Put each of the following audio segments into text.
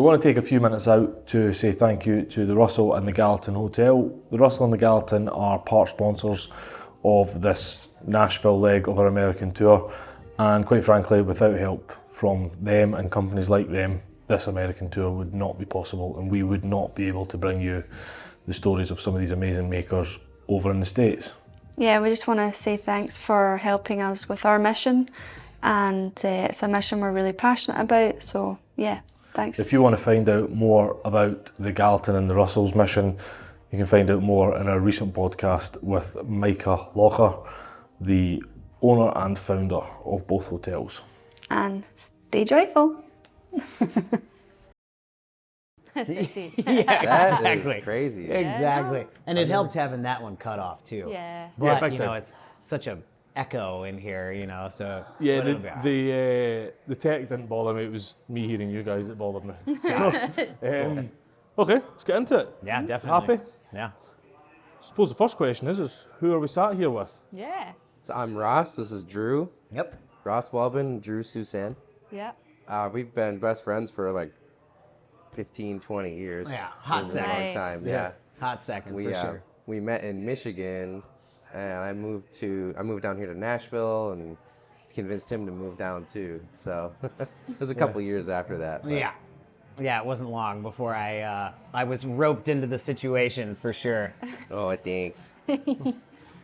We want to take a few minutes out to say thank you to the Russell and the Gallatin Hotel. The Russell and the Gallatin are part sponsors of this Nashville leg of our American tour, and quite frankly, without help from them and companies like them, this American tour would not be possible, and we would not be able to bring you the stories of some of these amazing makers over in the States. Yeah, we just want to say thanks for helping us with our mission, and it's a mission we're really passionate about, so yeah, thanks. If you want to find out more about the Gallatin and the Russell's mission, you can find out more in our recent podcast with Micah Locher, the owner and founder of both hotels. And stay joyful. Yeah, That exactly. is crazy. Exactly. And it helped having that one cut off too. Yeah. But big you know, time. it's such a echo in here, you know, so Yeah, but it'll be all right. the tech didn't bother me, it was me hearing you guys that bothered me. Okay, let's get into it. Yeah, definitely. Happy? Yeah. Suppose the first question is who are we sat here with? Yeah. So I'm Ross. This is Dru. Yep. Ross Walbin, Dru Susan. Yeah. We've been best friends for like 15, 20 years. Yeah, hot It's second. a long Nice. time. Yeah. Yeah. Hot second We for sure. we met in Michigan, and I moved down here to Nashville and convinced him to move down too. So it was a couple years after that. but- Yeah. Yeah, it wasn't long before I was roped into the situation for sure. Oh, thanks.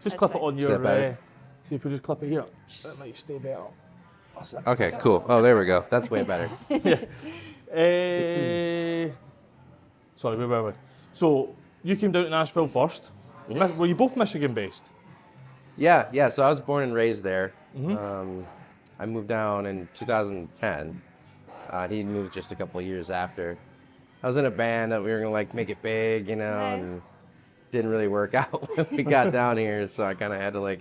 Just clip it on Is your, that better? see if we just clip it here. That might stay better. That's it. Okay, cool. Oh, there we go. That's way better. Sorry, where were we? So, you came down to Nashville first. Were you both Michigan based? Yeah. So I was born and raised there. I moved down in 2010. He moved just a couple of years after. I was in a band that we were gonna like make it big, you know, and didn't really work out when we got down here. So I kind of had to like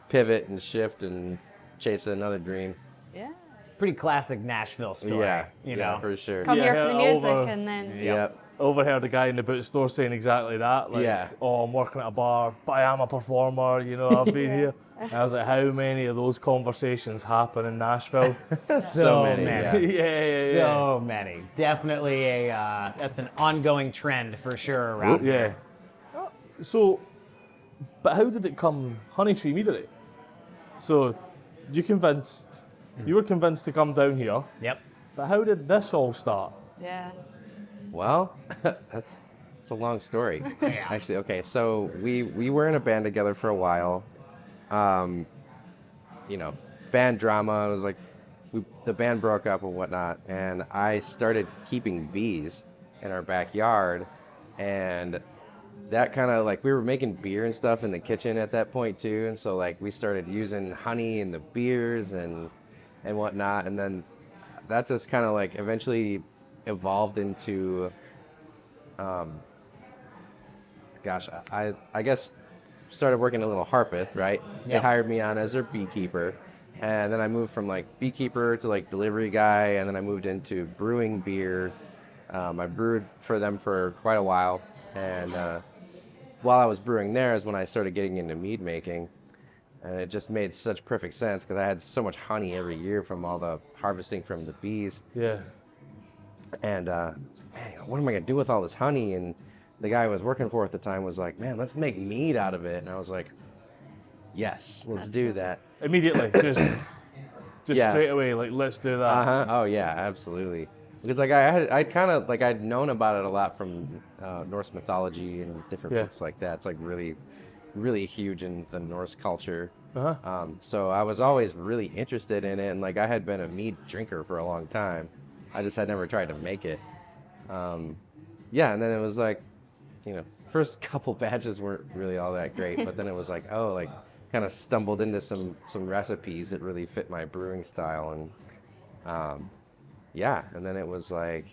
pivot and shift and chase another dream. Yeah. Pretty classic Nashville story. Yeah, you yeah, know. for sure. Come here for the music over- and then. Yep. Overheard a guy in the boot store saying exactly that. Like, Yeah. oh, I'm working at a bar, but I am a performer, you know, I've been here. And I was like, how many of those conversations happen in Nashville? So many, many. yeah. So many. Definitely that's an ongoing trend for sure around here. Yeah. So, but how did it come Honeytree Meadery? So, you were convinced to come down here, Yep. but how did this all start? Yeah. Well, that's a long story. Yeah. Actually, okay. So we were in a band together for a while. You know, band drama. It was like the band broke up and whatnot, and I started keeping bees in our backyard, and that kind of like we were making beer and stuff in the kitchen at that point too, and so like we started using honey in the beers and whatnot, and then that just kind of like eventually evolved into I guess started working a little Harpeth, right? They Yeah. hired me on as their beekeeper, and then I moved from like beekeeper to like delivery guy, and then I moved into brewing beer. I brewed for them for quite a while, and while I was brewing there is when I started getting into mead making, and it just made such perfect sense because I had so much honey every year from all the harvesting from the bees. Yeah. And man, what am I gonna do with all this honey? And the guy I was working for at the time was like, man, let's make mead out of it. And I was like, yes, let's do that. Immediately, just Yeah. straight away, like, let's do that. Uh-huh. Oh yeah, absolutely. Because like I'd kind of like I'd known about it a lot from Norse mythology and different Yeah. books like that. It's like really, really huge in the Norse culture. Uh-huh. So I was always really interested in it, and like I had been a mead drinker for a long time. I just had never tried to make it. Yeah, and then it was like, you know, first couple batches weren't really all that great, but then it was like, oh, like kind of stumbled into some recipes that really fit my brewing style, and yeah, and then it was like,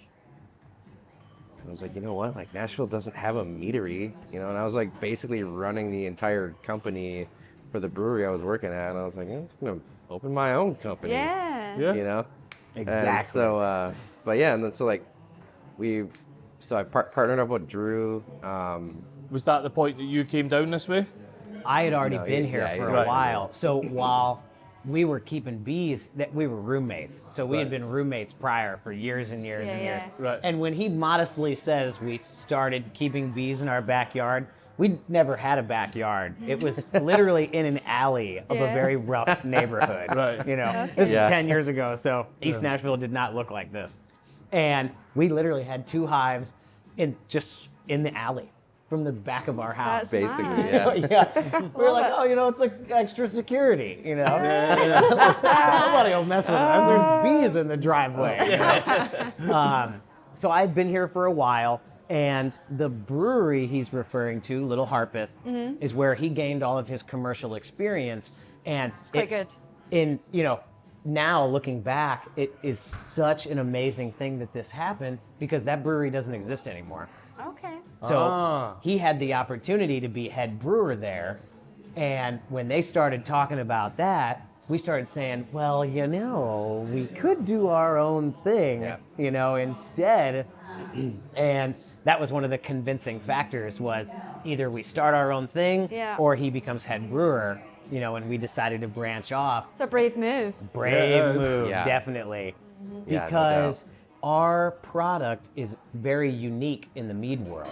I was like, you know what, like Nashville doesn't have a meadery, you know, and I was like basically running the entire company for the brewery I was working at, and I was like, I'm just gonna open my own company. Yeah. Yeah. You know? Exactly. And so, but yeah, and then so like, I partnered up with Dru. Was that the point that you came down this way? I had already No, been yeah, here yeah, for yeah. a while. So while we were keeping bees, that we were roommates. So we had Right. been roommates prior for years and years and years. Yeah. Right. And when he modestly says we started keeping bees in our backyard, we never had a backyard. It was literally in an alley of a Yeah. very rough neighborhood. Right. You know, Okay. this Yeah. is 10 years ago, so East Nashville did not look like this. And we literally had 2 hives in the alley from the back of our house. That's Basically, mad. yeah. Yeah, we were like, oh, you know, it's like extra security, you know. Nobody will mess with us. There's bees in the driveway. You know? So I've been here for a while, and the brewery he's referring to, Little Harpeth, is where he gained all of his commercial experience. And it's quite good. Now looking back, it is such an amazing thing that this happened because that brewery doesn't exist anymore. Okay. So he had the opportunity to be head brewer there. And when they started talking about that, we started saying, well, we could do our own thing, instead. And that was one of the convincing factors was either we start our own thing or he becomes head brewer, and we decided to branch off. It's a brave move. Brave move, Yeah. definitely. Yeah, no Because our product is very unique in the mead world.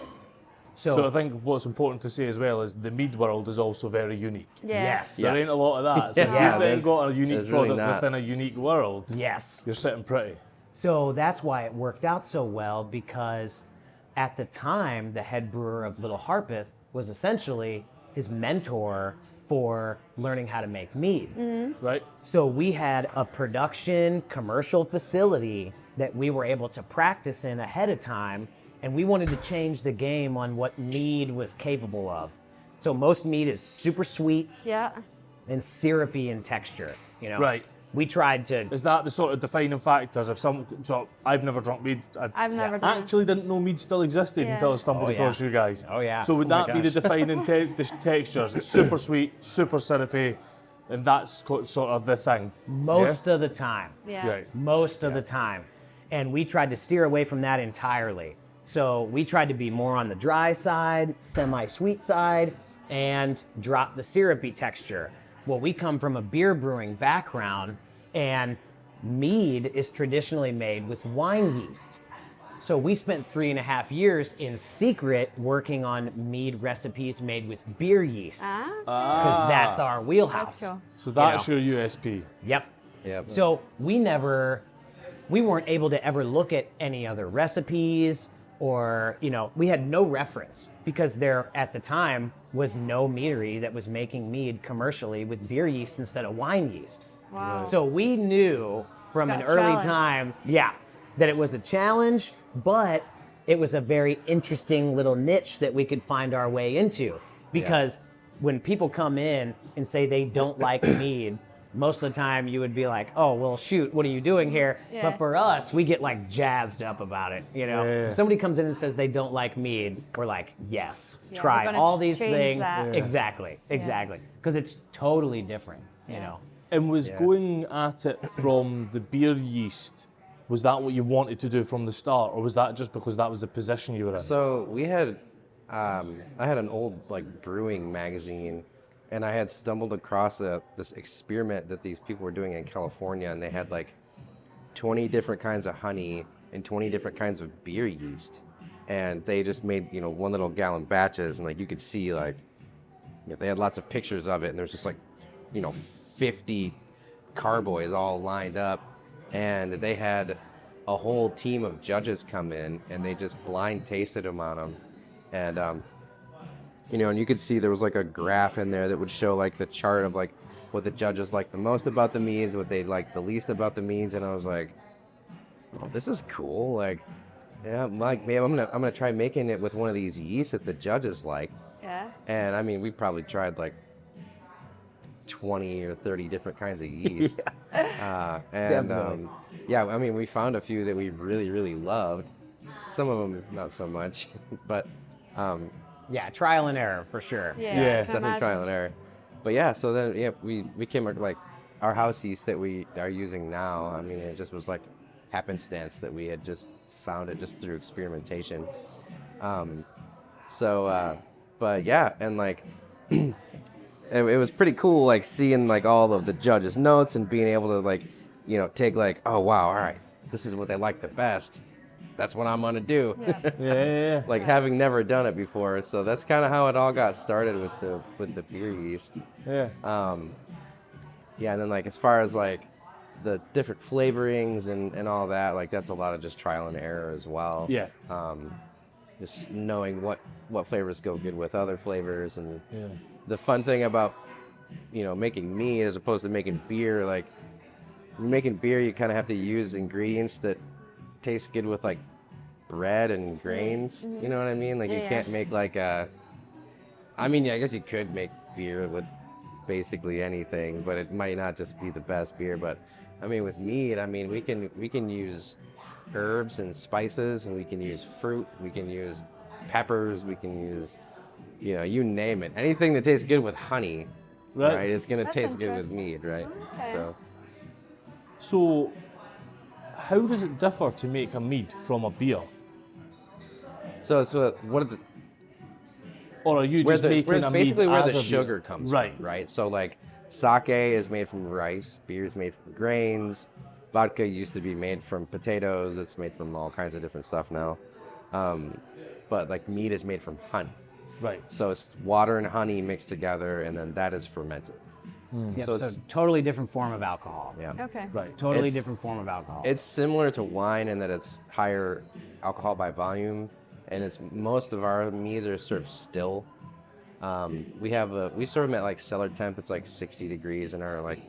So I think what's important to say as well is the mead world is also very unique. Yeah. Yes. There ain't a lot of that. So if Yeah, you've then there's- got a unique there's really product not. within a unique world, Yes. you're sitting pretty. So that's why it worked out so well, because at the time, the head brewer of Little Harpeth was essentially his mentor for learning how to make mead. Right? So we had a production commercial facility that we were able to practice in ahead of time, and we wanted to change the game on what mead was capable of. So most mead is super sweet Yeah. and syrupy in texture, Right. We tried to. Is that the sort of defining factors? So I've never drunk mead. I've never I done. actually didn't know mead still existed Yeah. until I stumbled Oh, yeah. across you guys. Oh, yeah. So would Oh, my that be the gosh. defining textures? It's super sweet, super syrupy, and that's sort of the thing. Most of the time. Yeah. Right. Most of the time. And we tried to steer away from that entirely. So we tried to be more on the dry side, semi-sweet side, and drop the syrupy texture. Well, we come from a beer brewing background, and mead is traditionally made with wine yeast. So we spent 3.5 years in secret working on mead recipes made with beer yeast, because that's our wheelhouse. That's cool. So that's your USP. Yep. Yep. So we weren't able to ever look at any other recipes, or, we had no reference because there at the time was no meadery that was making mead commercially with beer yeast instead of wine yeast. Wow. So we knew from Got an early challenged. time, that it was a challenge, but it was a very interesting little niche that we could find our way into. Because when people come in and say they don't like mead, most of the time you would be like, oh, well, shoot, what are you doing here? Yeah. But for us, we get like jazzed up about it, Yeah. If somebody comes in and says they don't like mead, we're like, yes, Yeah, try we're gonna all these change things. that. Yeah. Exactly. Because it's totally different, And was going at it from the beer yeast, was that what you wanted to do from the start, or was that just because that was the position you were in? So we had, I had an old brewing magazine, and I had stumbled across this experiment that these people were doing in California, and they had 20 different kinds of honey and 20 different kinds of beer yeast, and they just made 1 little gallon batches, and you could see they had lots of pictures of it, and there's just 50 carboys all lined up, and they had a whole team of judges come in, and they just blind tasted them on them, and and you could see there was a graph in there that would show the chart of what the judges liked the most about the meads, what they liked the least about the meads, and I was like, oh, this is cool. I'm gonna try making it with one of these yeasts that the judges liked. Yeah. And I mean, we probably tried 20 or 30 different kinds of yeast. Definitely. I mean, we found a few that we really, really loved. Some of them not so much, but Yeah, trial and error for sure. Yeah. Yeah, I can definitely trial and imagine. error. But yeah, so then we came up our house yeast that we are using now. I mean, it just was happenstance that we had just found it just through experimentation. But yeah, and it was pretty cool, like seeing like all of the judges' notes and being able to like, take like, oh wow, all right, this is what they like the best. That's what I'm gonna do. Yeah. Like having never done it before, so that's kind of how it all got started with the beer yeast. Yeah. Yeah, and then like as far as like the different flavorings and all that, like that's a lot of just trial and error as well. Yeah. Just knowing what flavors go good with other flavors, and Yeah. the fun thing about making mead as opposed to making beer, like when you're making beer, you kind of have to use ingredients that taste good with like bread and grains. You know what I mean? Like you can't make like I guess you could make beer with basically anything, but it might not just be the best beer. But I mean, with mead, I mean, we can use herbs and spices, and we can use fruit, we can use peppers, we can use, you name it. Anything that tastes good with honey, right? It's gonna taste good with mead, right? Okay. So, how does it differ to make a mead from a beer? So what are the Or are you just making a mead basically where as the a sugar beer? comes Right. from, right? So like sake is made from rice, beer is made from grains, vodka used to be made from potatoes, it's made from all kinds of different stuff now. But like mead is made from honey. Right. So it's water and honey mixed together, and then that is fermented. Yep, So so it's- totally different form of alcohol. Yeah. Okay. Right. Totally It's- different form of alcohol. It's similar to wine in that it's higher alcohol by volume, and it's most of our meads are sort of still. We serve them at like cellar temp. It's like 60 degrees in our like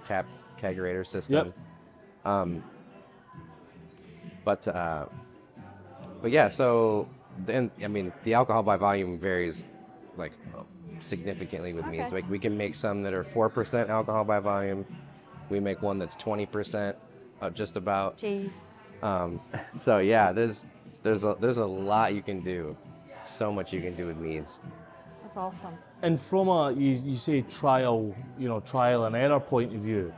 tap kegerator system. Yep. But yeah, so then I mean the alcohol by volume varies like significantly with meads. Like we can make some that are 4% alcohol by volume. We make one that's 20%, just about. Jeez. So yeah, there's a lot you can do. So much you can do with meads. That's awesome. And from a you say trial and error point of view,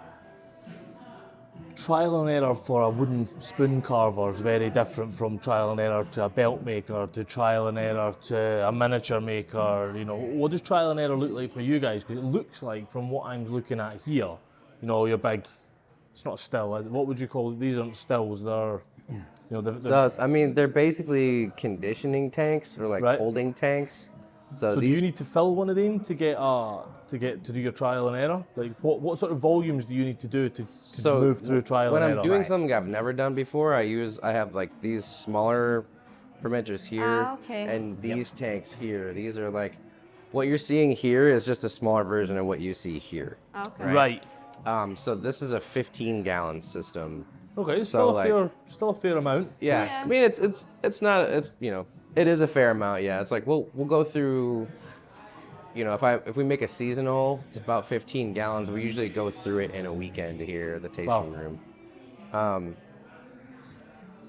trial and error for a wooden spoon carver is very different from trial and error to a belt maker, to trial and error to a miniature maker. What does trial and error look like for you guys? Because it looks like, from what I'm looking at here, your big, it's not still. What would you call it? These aren't stills. They're So I mean, they're basically conditioning tanks or like Right. holding tanks. So do you need to fill one of them to get to do your trial and error? Like what sort of volumes do you need to do to move through trial when and I'm error? doing something I've never done before, I have like these smaller fermenters here, okay. and these tanks here. These are like, what you're seeing here is just a smaller version of what you see here. Okay. Right. So this is a 15-gallon system. Okay, it's So, still a fair amount. Yeah. Yeah. I mean it's not it is a fair amount. Yeah, it's like we'll go through. If we make a seasonal, it's about 15 gallons. We usually go through it in a weekend here at the tasting room.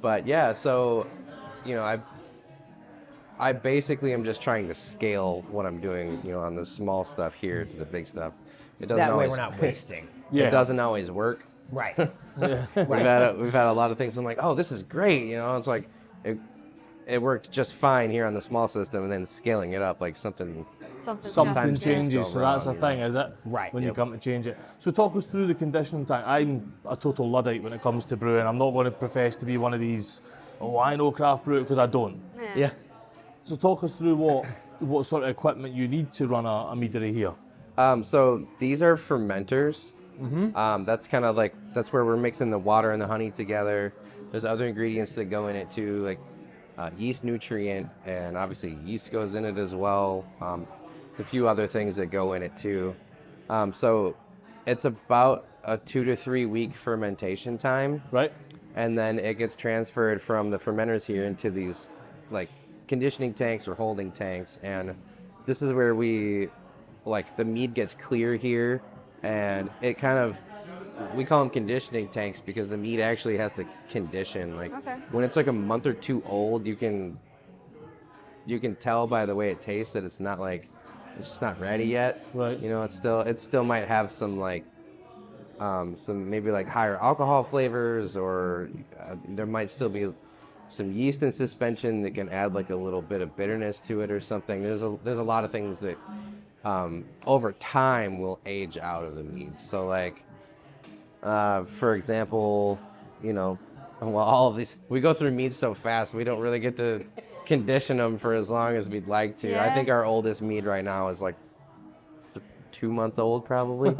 But yeah, so I basically am just trying to scale what I'm doing, on the small stuff here to the big stuff. It doesn't that way always, we're not wasting. Yeah. It doesn't always work. Right. We've had a lot of things. I'm like, oh, this is great. It's like it worked just fine here on the small system, and then scaling it up like something. Something Something just- changes, so that's the wrong, thing, is it? Right. When you Yep. come to change it. So talk us through the conditioning tank. I'm a total Luddite when it comes to brewing. I'm not going to profess to be one of these, I know craft brew, because I don't. Yeah. So talk us through what sort of equipment you need to run a meadery here. So these are fermenters. That's kind of like, that's where we're mixing the water and the honey together. There's other ingredients that go in it too, like yeast nutrient, and obviously yeast goes in it as well. There's a few other things that go in it too. So it's about a 2 to 3 week fermentation time. Right? And then it gets transferred from the fermenters here into these like conditioning tanks or holding tanks. And this is where the mead gets clear here, and it kind of, we call them conditioning tanks because the mead actually has to condition. Like when it's like a month or two old, you can tell by the way it tastes that it's just not ready yet. Right. It still might have some like some maybe like higher alcohol flavors, or there might still be some yeast in suspension that can add like a little bit of bitterness to it or something. There's a lot of things that over time will age out of the meads. So like, for example, you know, well, all of these, we go through meads so fast, we don't really get to condition them for as long as we'd like to. I think our oldest mead right now is like 2 months old, probably.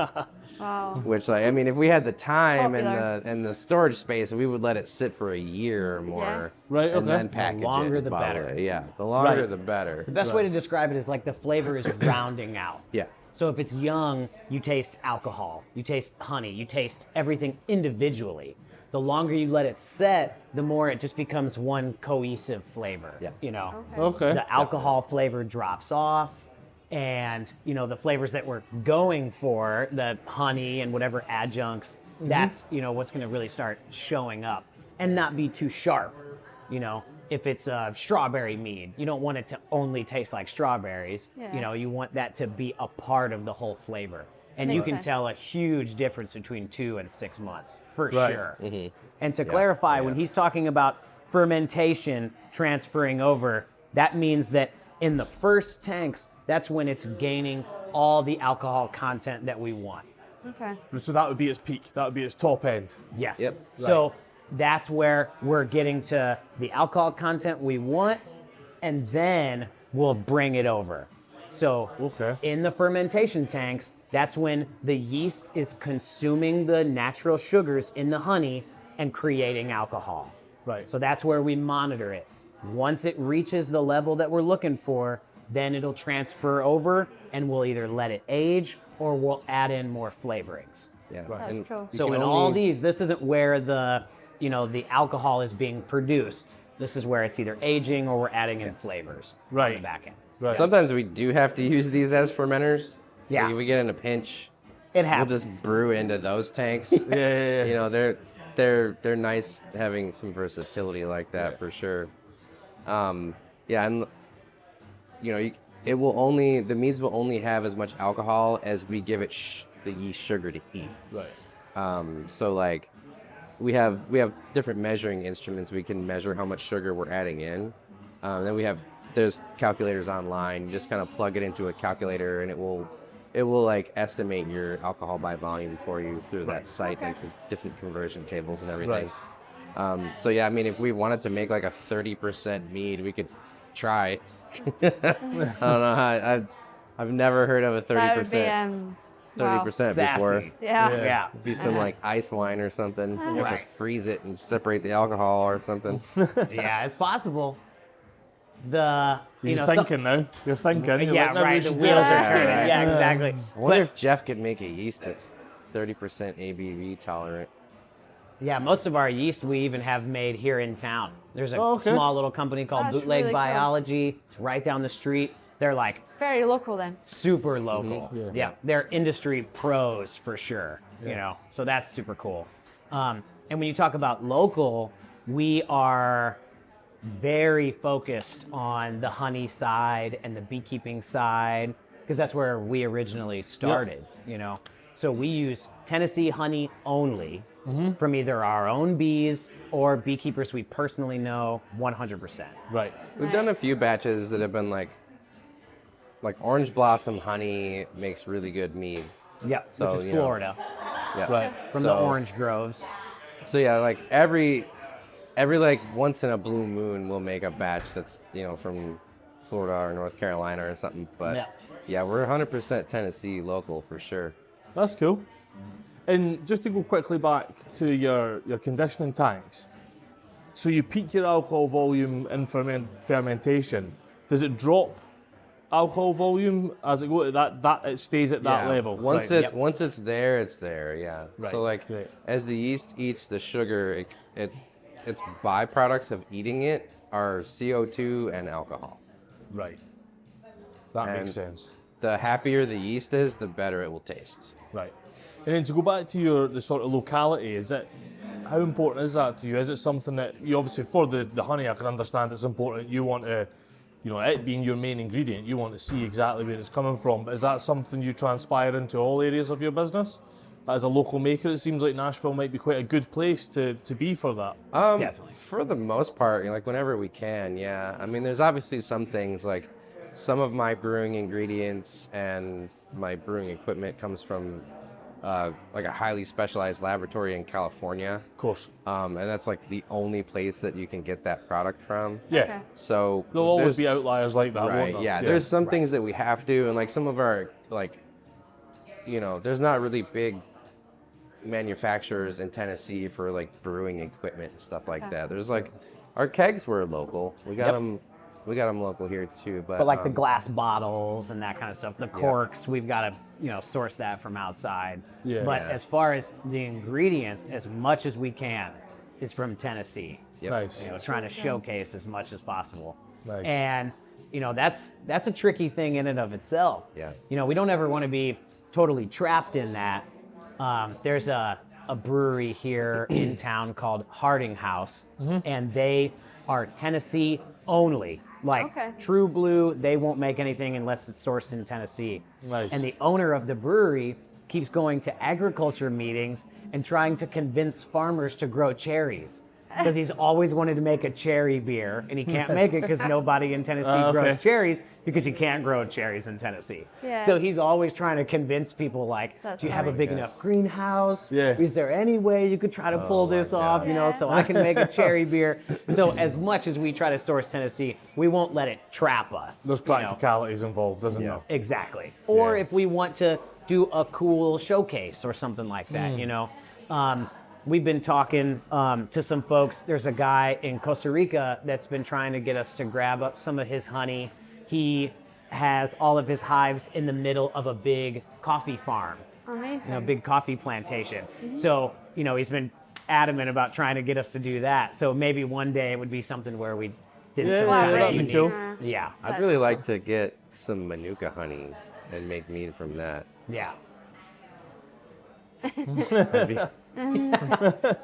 Wow. Which, like, I mean, if we had the time Popular. and the storage space, we would let it sit for a year or more, Yeah. Right, and okay. then package The longer it. the bottle better. it. Yeah, the longer Right. the better. The best way to describe it is like the flavor is rounding out. Yeah. So if it's young, you taste alcohol, you taste honey, you taste everything individually. The longer you let it set, the more it just becomes one cohesive flavor. Yeah. You know, Okay. the alcohol flavor drops off, and you know the flavors that we're going for, the honey and whatever adjuncts, that's what's going to really start showing up and not be too sharp. You know, if it's a strawberry mead, you don't want it to only taste like strawberries. Yeah. You know, you want that to be a part of the whole flavor. And you Makes can sense. tell a huge difference between 2 and 6 months, for Right. sure. And to clarify, when he's talking about fermentation transferring over, that means that in the first tanks, that's when it's gaining all the alcohol content that we want. Okay. So that would be its peak. That would be its top end. Yes. Yep. So that's where we're getting to the alcohol content we want, and then we'll bring it over. So Okay. in the fermentation tanks, that's when the yeast is consuming the natural sugars in the honey and creating alcohol. Right. So that's where we monitor it. Once it reaches the level that we're looking for, then it'll transfer over and we'll either let it age or we'll add in more flavorings. Yeah. That's And cool. you So can in only- all these, this isn't where the alcohol is being produced. This is where it's either aging or we're adding in flavors on Right. the back end. Right. Sometimes we do have to use these as fermenters. Yeah. Like, if we get in a pinch, It we'll happens. just brew into those tanks. Yeah. You know, they're nice having some versatility like that for sure. Yeah, and you know, the meads will only have as much alcohol as we give it the yeast sugar to eat. Right. So like, we have different measuring instruments. We can measure how much sugar we're adding in. Then there's calculators online. You just kind of plug it into a calculator, and it will like estimate your alcohol by volume for you through that site and different conversion tables and everything. So yeah, I mean, if we wanted to make like a 30% mead, we could try. I don't know. I've never heard of a 30%. That would be 30% Sassy. before. Yeah. Yeah. Be some like ice wine or something. You have to Right. freeze it and separate the alcohol or something. Yeah, it's possible. You're thinking now. You're thinking. You're Yeah, like, "No, we right. The should do wheels this." are turning. Yeah, exactly. I wonder if Jeff could make a yeast that's 30% ABV tolerant. Yeah, most of our yeast we even have made here in town. There's a Oh, okay. small little company called That's Bootleg really cool. Biology. It's right down the street. They're like It's very local then. super local. Yeah. Yeah, they're industry pros for sure. You know, so that's super cool. And when you talk about local, we are very focused on the honey side and the beekeeping side because that's where we originally started. You know, so we use Tennessee honey only from either our own bees or beekeepers we personally know 100%. Right. We've done a few batches that have been like orange blossom honey makes really good mead. Yeah, So, which is you know, Florida, Yeah. Right. from the orange groves. So yeah, like every like once in a blue moon we'll make a batch that's, you know, from Florida or North Carolina or something. But Yeah. yeah, we're 100% Tennessee local for sure. That's cool. And just to go quickly back to your conditioning tanks, so you peak your alcohol volume in fermentation. Does it drop alcohol volume as it go to that it stays at that Yeah. level? Once Right. once it's there, it's there. Yeah. Right, So like great. as the yeast eats the sugar, its byproducts of eating it are CO2 and alcohol. Right. That makes And- sense. The happier the yeast is, the better it will taste. Right. And then to go back to the sort of locality, how important is that to you? Is it something that you obviously, for the honey, I can understand it's important. You want to, you know, it being your main ingredient, you want to see exactly where it's coming from. But is that something you transpire into all areas of your business? As a local maker, it seems like Nashville might be quite a good place to be for that. Definitely. For the most part, you know, like whenever we can, yeah. I mean, there's obviously some things like some of my brewing ingredients and my brewing equipment comes from like a highly specialized laboratory in California. Of course. And that's like the only place that you can get that product from. Yeah. Okay. So There'll always there's- be outliers like that, won't right. there? Yeah. There's some things that we have to, and like some of our like, there's not really big manufacturers in Tennessee for like brewing equipment and stuff like that. There's like our kegs were local. We got them. We got them local here too, But like the glass bottles and that kind of stuff, the corks, we've got to, source that from outside. Yeah. But Yeah. as far as the ingredients, as much as we can is from Tennessee. Yep. Nice. Trying to showcase as much as possible. Nice. And, that's a tricky thing in and of itself. Yeah. We don't ever want to be totally trapped in that. There's a brewery here in town called Harding House, and they are Tennessee only. Like Okay. True Blue, they won't make anything unless it's sourced in Tennessee. Nice. And the owner of the brewery keeps going to agriculture meetings and trying to convince farmers to grow cherries. Because he's always wanted to make a cherry beer, and he can't make it because nobody in Tennessee grows cherries, because you can't grow cherries in Tennessee. Yeah. So he's always trying to convince people, like, That's do you have a funny. big enough greenhouse? Yeah. Is there any way you could try to pull this off, Yeah. so I can make a cherry beer? So as much as we try to source Tennessee, we won't let it trap us. There's practicalities involved, isn't there? Exactly. Or if we want to do a cool showcase or something like that, we've been talking to some folks. There's a guy in Costa Rica that's been trying to get us to grab up some of his honey. He has all of his hives in the middle of a big coffee farm, Amazing. a big coffee plantation. So, he's been adamant about trying to get us to do that. So maybe one day it would be something where we did some kind of that'd be unique. cool. Yeah. I'd really like to get some Manuka honey and make mead from that. Yeah. Trying to,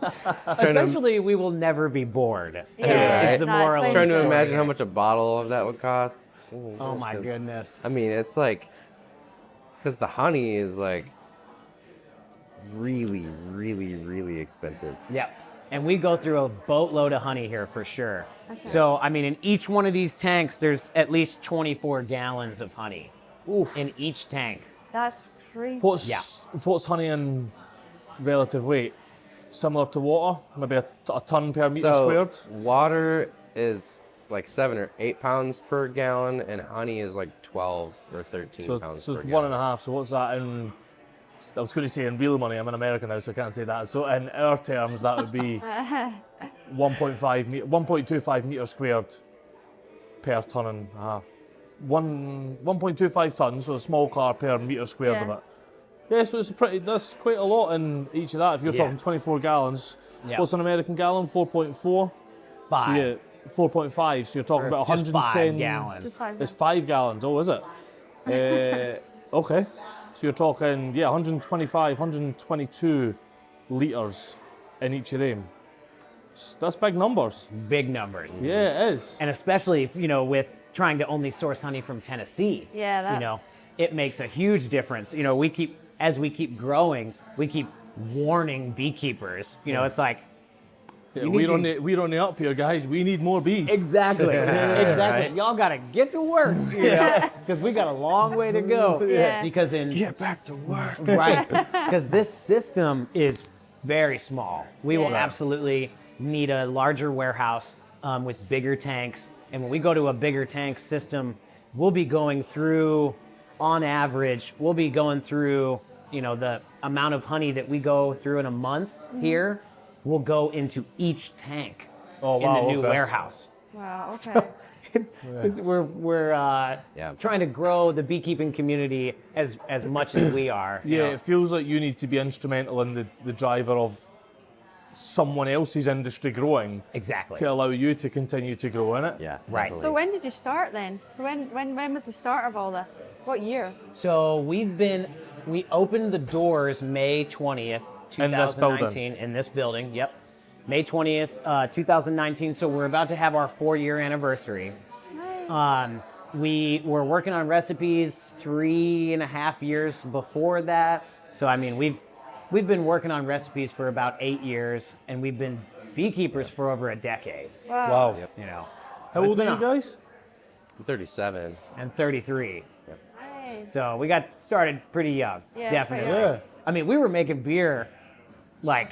Essentially, we will never be bored. Yeah. Is the That moral of sounds the trying to story imagine here. how much a bottle of that would cost. Oh my goodness. I mean, it's like, because the honey is like really, really, really expensive. Yep. And we go through a boatload of honey here for sure. So, I mean, in each one of these tanks, there's at least 24 gallons of honey in each tank. That's crazy. What's honey in relative weight? Similar to water? Maybe a ton per meter squared? Water is like 7 or 8 pounds per gallon, and honey is like 12 or 13 pounds So per it's gallon. 1.5. So what's that in? I was going to say in real money. I'm an American now, so I can't say that. So in our terms, that would be 1.25 meters squared per ton and a half. 1.25 tons, so a small car per meter squared of Yeah. it. Yeah, so that's quite a lot in each of that. If you're Yeah. talking 24 gallons, Yeah. what's an American gallon? 4.4? So 4.5, so you're talking about Just 110 5 gallons. Just 5 It's 5 gallons. Oh, is it? Okay. So you're talking, 125, 122 litres in each of them. That's big numbers. Big numbers. Yeah, it is. And especially, if, with trying to only source honey from Tennessee. Yeah, that's... it makes a huge difference. As we keep growing, we keep warning beekeepers. It's like, Yeah, you we're, need on the, we're on the up here, guys. We need more bees. exactly, exactly. Right. Y'all gotta get to work, because we got a long way to go. Yeah. Because Get back to work. right, because this system is very small. We will Yeah. absolutely need a larger warehouse with bigger tanks. And when we go to a bigger tank system, we'll be going through, on average, the amount of honey that we go through in a month here will go into each tank Oh, in wow, the new okay. warehouse. Wow, okay. We're trying to grow the beekeeping community as much as we are. you Yeah, know. it feels like you need to be instrumental in the driver of someone else's industry growing Exactly. to allow you to continue to grow in it. Yeah, Right. definitely. So when did you start then? So when was the start of all this? What year? So we opened the doors May 20th, In this building. 2019 in this building. Yep. May 20th, 2019. So we're about to have our 4-year anniversary. We were working on recipes 3.5 years before that. So I mean, we've been working on recipes for about 8 years, and we've been beekeepers for over a decade. Wow. You know. How it's old been are you guys? I'm 37. and 33. Nice. So we got started pretty young, Yeah, definitely. pretty young. I mean, we were making beer like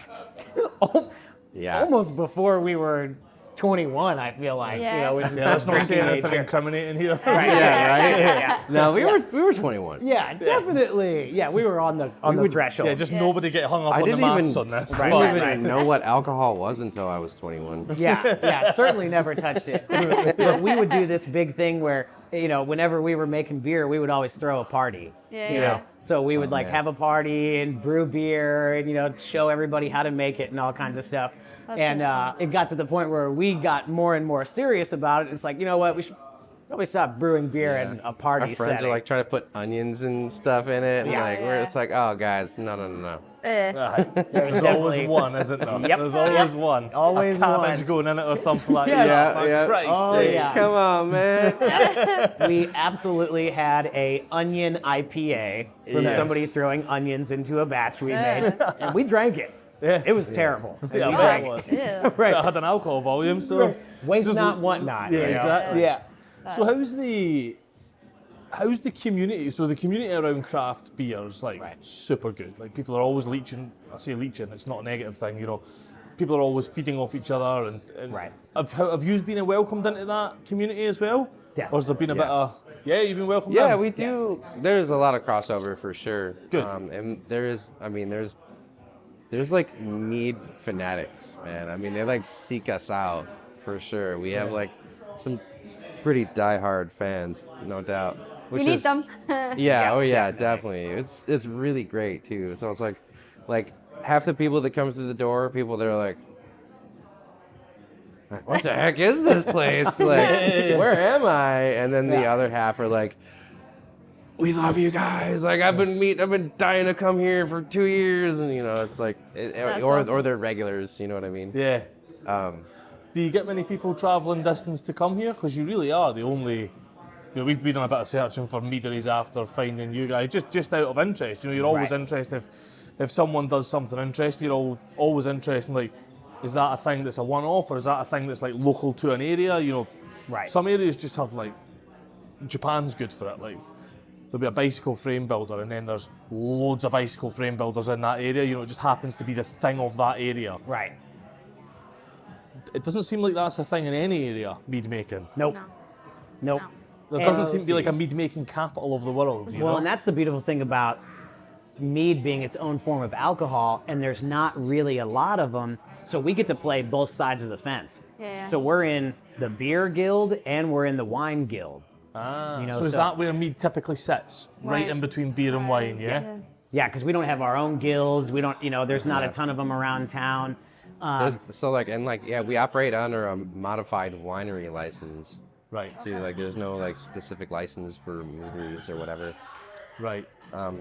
Yeah. almost before we were 21, I feel like. Yeah. You know, which is Yeah, let's not say drinking age anything here. incriminating here. Right, Yeah, right? yeah. No, we were 21. Yeah, definitely. Yeah, we were on the threshold. Yeah, just nobody get hung up I on the didn't maths even, on this. Right, I but- didn't right. even know what alcohol was until I was 21. Yeah, certainly never touched it. But we would do this big thing where, you know, whenever we were making beer, we would always throw a party. Yeah, You yeah. know, so we would like man. have a party and brew beer and, you know, show everybody how to make it and all kinds of stuff. That And sounds fun. it got to the point where we got more and more serious about it. It's like, you know what, we should probably stop brewing beer in a party Our friends setting. are like trying to put onions and stuff in it. And Yeah. like, we're it's like, oh, guys, no. Eh. There's always one, isn't there? Yep. There's always Yep. one. Always a cabbage one. going in it or something like Yes. that. For Yeah. Christ's Oh, sake. yeah. Come on, man. We absolutely had a onion IPA from Yes. somebody throwing onions into a batch we made, and we drank it. Yeah. It was terrible. And Yeah, we I drank bet it it. was. Yeah. Right. It had an alcohol volume, so. Waste Just- not, want not. Yeah, you know? exactly. Yeah. So how's the community? So the community around craft beers, like, super good. Like, people are always leeching. I say leeching, it's not a negative thing, you know. People are always feeding off each other, and Right. Have you been welcomed into that community as well? Definitely. Or has there been a bit of? Yeah, you've been welcomed. Yeah, in? we do. There's a lot of crossover for sure. Good. And there's like mead fanatics, man. I mean, they like seek us out for sure. We have like some pretty diehard fans, no doubt. We need them. Yeah, oh yeah, definitely. It's really great too. So it's like half the people that come through the door, people that are like, what the heck is this place? Like, where am I? And then the other half are like, we love you guys. Like, I've been dying to come here for 2 years, and you know, it's like, or awesome. they're regulars. You know what I mean? Yeah. Do you get many people travelling distance to come here? Because you really are the only. You know, we've been on a bit of searching for meaderies after finding you guys, just out of interest. You know, you're always Right. interested if someone does something interesting. You're always interested. Like, is that a thing that's a one-off, or is that a thing that's like local to an area? You know, Right. Some areas just have like, Japan's good for it. Like, there'll be a bicycle frame builder, and then there's loads of bicycle frame builders in that area. You know, it just happens to be the thing of that area. Right. It doesn't seem like that's a thing in any area, mead making. Nope. Nope. There And- doesn't seem to be like a mead making capital of the world. You Well, know? and that's the beautiful thing about mead being its own form of alcohol, and there's not really a lot of them, so we get to play both sides of the fence. Yeah. So we're in the beer guild and we're in the wine guild. You know, so is so- that where mead typically sits? Right Right. in between beer and wine, yeah? Yeah, because we don't have our own guilds. We don't, you know, there's not a ton of them around town. We operate under a modified winery license Right, too. Like, there's no like specific license for meaderies or whatever. right. So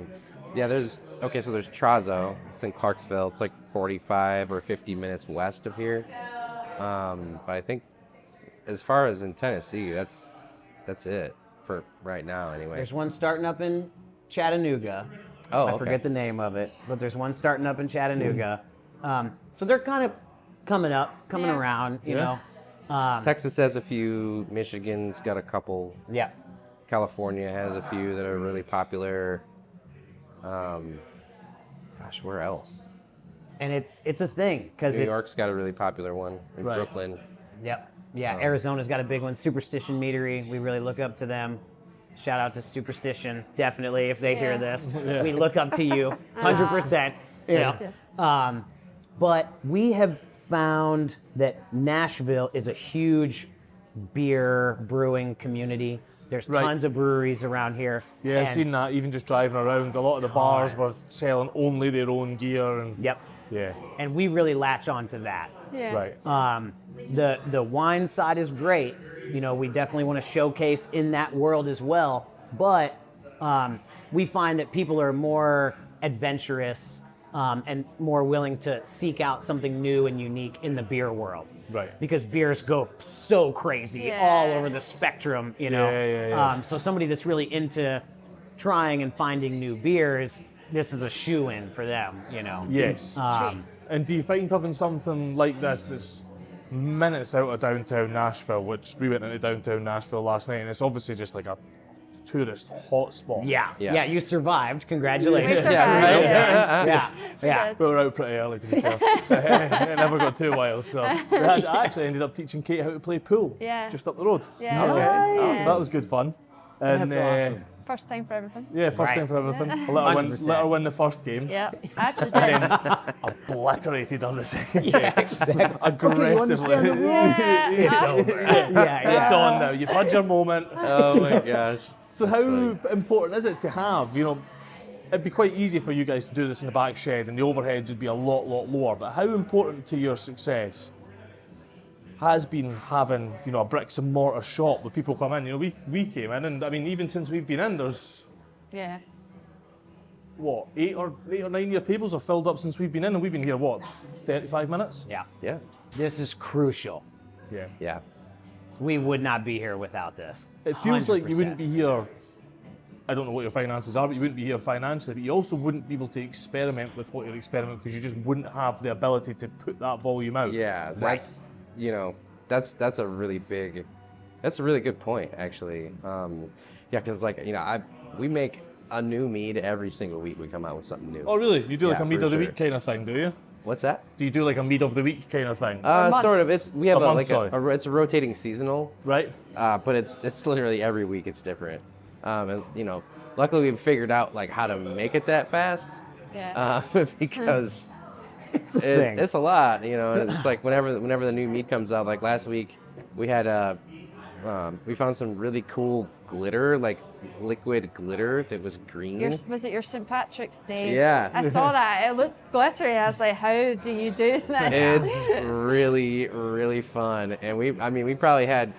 there's Trazo. It's in Clarksville. It's like 45 or 50 minutes west of here. But I think as far as in Tennessee, that's it for right now anyway. There's one starting up in Chattanooga. Oh, I okay. forget the name of it, but there's one starting up in Chattanooga. So they're kind of coming Yeah. around, you Yeah. know. Texas has a few. Michigan's got a couple. Yeah. California has a few that are really popular. Where else? And it's a thing because New it's York's got a really popular one in Right. Brooklyn. Yep. Yeah, Arizona's got a big one. Superstition Meadery. We really look up to them. Shout out to Superstition. Definitely, if they hear Yeah. this, we look up to you, 100%. You know. But we have found that Nashville is a huge beer brewing community. There's Right. tons of breweries around here. Yeah, I've and- seen that. Even just driving around, a lot of the bars were Tons. selling only their own gear. And Yep. yeah, And we really latch on to that. Yeah. right. The wine side is great. You know, we definitely want to showcase in that world as well. But we find that people are more adventurous and more willing to seek out something new and unique in the beer world. Right. Because beers go so crazy Yeah. all over the spectrum, you know. Yeah. So somebody that's really into trying and finding new beers, this is a shoe-in for them, you know. Yes. Um, And do you find having something like this that's minutes out of downtown Nashville, which we went into downtown Nashville last night, and it's obviously just like a tourist hotspot. Yeah, you survived. Congratulations. We survived, Yeah. We were out pretty early, to be fair. It never got too wild. So I actually ended up teaching Kate how to play pool. Yeah. Just up the road. Yeah. So, Nice. that was good fun. And, That's awesome. First time for everything. Yeah, first Right. time for everything. Yeah. I let her win the first game. Yeah, actually did. Obliterated her the second Yeah, game. exactly. Aggressively. Yeah. It's over. Yeah. It's on now. You've had your moment. Oh my gosh. So how important is it to have, it'd be quite easy for you guys to do this in the back shed and the overheads would be a lot lower, but how important to your success has been having, a bricks and mortar shop where people come in? We came in, and I mean, even since we've been in, there's, Yeah. what, 8 or 9 year tables have filled up since we've been in, and we've been here, 35 minutes? Yeah. Yeah. This is crucial. Yeah. Yeah. We would not be here without this. It feels like you 100%. wouldn't be here, I don't know what your finances are, but you wouldn't be here financially, but you also wouldn't be able to experiment with what you're experimenting because you just wouldn't have the ability to put that volume out. Yeah, that's that's a really good point actually. Yeah, because we make a new mead every single week. We come out with something new. Oh really? You do like Yeah, a mead for of the sure. week kind of thing, do you? What's that? Do you do like a mead of the week kind of thing? month. Sort of. We have A month, like sorry. it's a rotating seasonal, Right? but it's literally every week it's different. And luckily we've figured out like how to make it that fast. Yeah. Because thing. it's a lot, and it's like whenever the new meat comes out, like last week we had we found some really cool glitter, like liquid glitter that was green. Was it your St. Patrick's Day? Yeah. I saw that. It looked glittery. I was like, how do you do that? It's really, really fun. And we probably had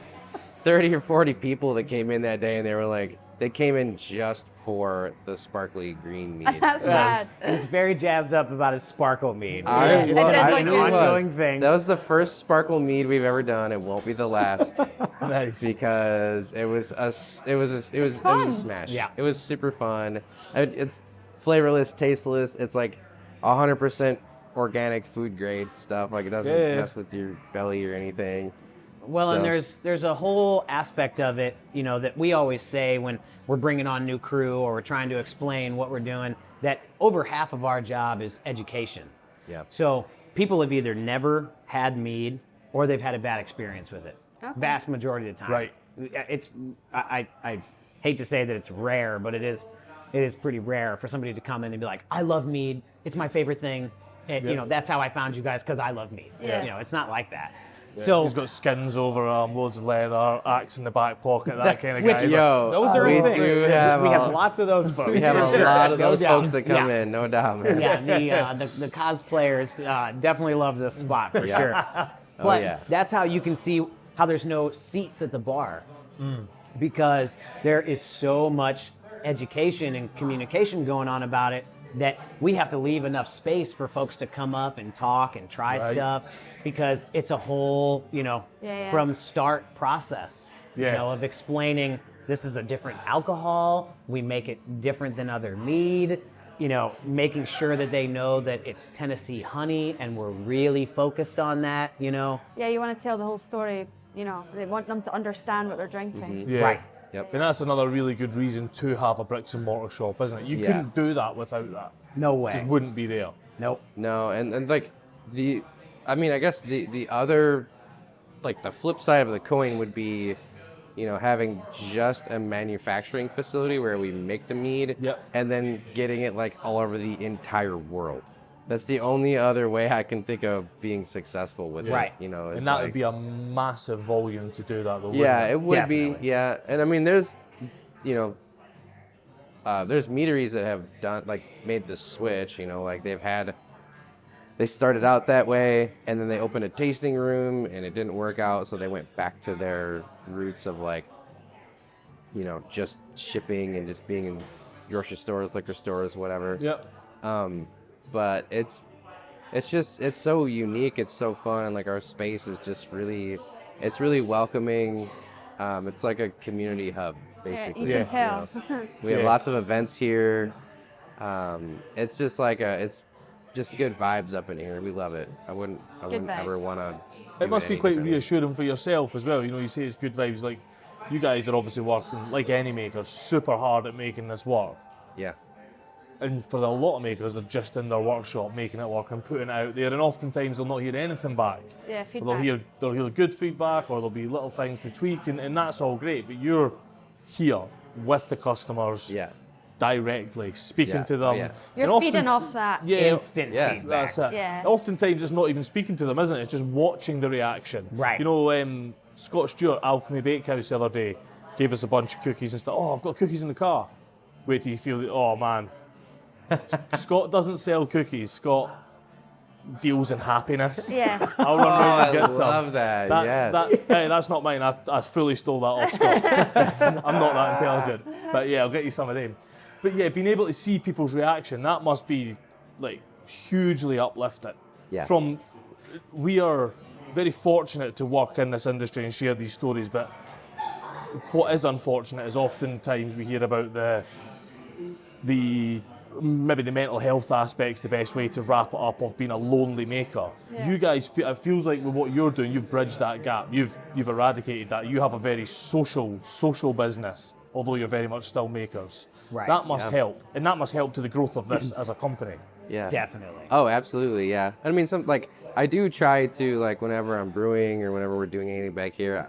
30 or 40 people that came in that day, and they came in just for the sparkly green mead. That's bad. He was very jazzed up about his sparkle mead. I It was- did I look knew good. it was. Ongoing thing. That was the first sparkle mead we've ever done. It won't be the last Nice. because it was a fun. smash. Yeah. It was super fun. It's flavorless, tasteless. It's like 100% organic food grade stuff. Like it doesn't Yeah. mess with your belly or anything. Well, and So- there's a whole aspect of it, that we always say when we're bringing on new crew or we're trying to explain what we're doing, that over half of our job is education. Yeah. So people have either never had mead or they've had a bad experience with it. Okay. Vast majority of the time. Right. It's I hate to say that it's rare, but it is pretty rare for somebody to come in and be like, I love mead. It's my favorite thing. And, that's how I found you guys because I love mead. Yeah. It's not like that. So He's got skins over loads of leather, axe in the back pocket, that kind of Which- guy. Yo, those are we a thing. do have we a- have lots of those folks. We have a for sure. lot of No those doubt. folks that come Yeah. in, no doubt, man. Yeah, the cosplayers definitely love this spot for Yeah. sure. But yeah. that's how you can see how there's no seats at the bar because there is so much education and communication going on about it that we have to leave enough space for folks to come up and talk and try Right. stuff because it's a whole, Yeah. from start process, Yeah. of explaining this is a different alcohol, we make it different than other mead, making sure that they know that it's Tennessee honey and we're really focused on that, Yeah, you want to tell the whole story. They want them to understand what they're drinking. Yeah. Right. Yep. And that's another really good reason to have a bricks and mortar shop, isn't it? You Yeah. couldn't do that without that. No way. Just wouldn't be there. Nope. No, and like I guess the other, like the flip side of the coin would be, having just a manufacturing facility where we make the mead, Yep. and then getting it like all over the entire world. That's the only other way I can think of being successul with Right. it. It's And that like, would be a massive volume to do that, though. yeah, wouldn't it would Definitely. be. Yeah, and I mean, there's meaderies that have made the switch. Like they started out that way, and then they opened a tasting room, and it didn't work out, so they went back to their roots of just shipping and just being in grocery stores, liquor stores, whatever. Yep. But it's so unique. It's so fun. Like our space is just really, it's really welcoming. It's like a community hub, basically. You can tell. We have Yeah. lots of events here. It's just it's just good vibes up in here. We love it. I wouldn't Good ever vibes. want to It must be quite reassuring for yourself as well. You know, you say it's good vibes. Like, you guys are obviously working, like any makers, super hard at making this work. Yeah. And for a lot of makers, they're just in their workshop making it work and putting it out there. And oftentimes they'll not hear anything back. Yeah, But feedback. they'll hear good feedback, or there'll be little things to tweak, and that's all great. But you're here with the customers. Yeah. Directly speaking Yeah. to them. Oh, yeah. You're And feeding often- off that. Yeah, Instant Yeah. feedback. that's it. Yeah. Oftentimes it's not even speaking to them, isn't it? It's just watching the reaction. Right. You know, Scott Stewart, Alchemy Bakehouse the other day, gave us a bunch of cookies and stuff. Oh, I've got cookies in the car. Wait till you feel it. Oh, man. Scott doesn't sell cookies. Scott deals in happiness. Yeah. I'll run round and I get some. love that, yes. Hey, that's not mine. I fully stole that off Scott. I'm not that intelligent. But yeah, I'll get you some of them. But yeah, being able to see people's reaction, that must be like hugely uplifting. Yeah. We are very fortunate to work in this industry and share these stories, but what is unfortunate is oftentimes we hear about maybe the mental health aspect's the best way to wrap it up, of being a lonely maker. Yeah. You guys, it feels like with what you're doing, you've bridged that gap. You've eradicated that. You have a very social business, although you're very much still makers. Right. That must help, and that must help to the growth of this as a company. Yeah. Definitely. Oh, absolutely, yeah. I mean, I do try to, like, whenever I'm brewing or whenever we're doing anything back here,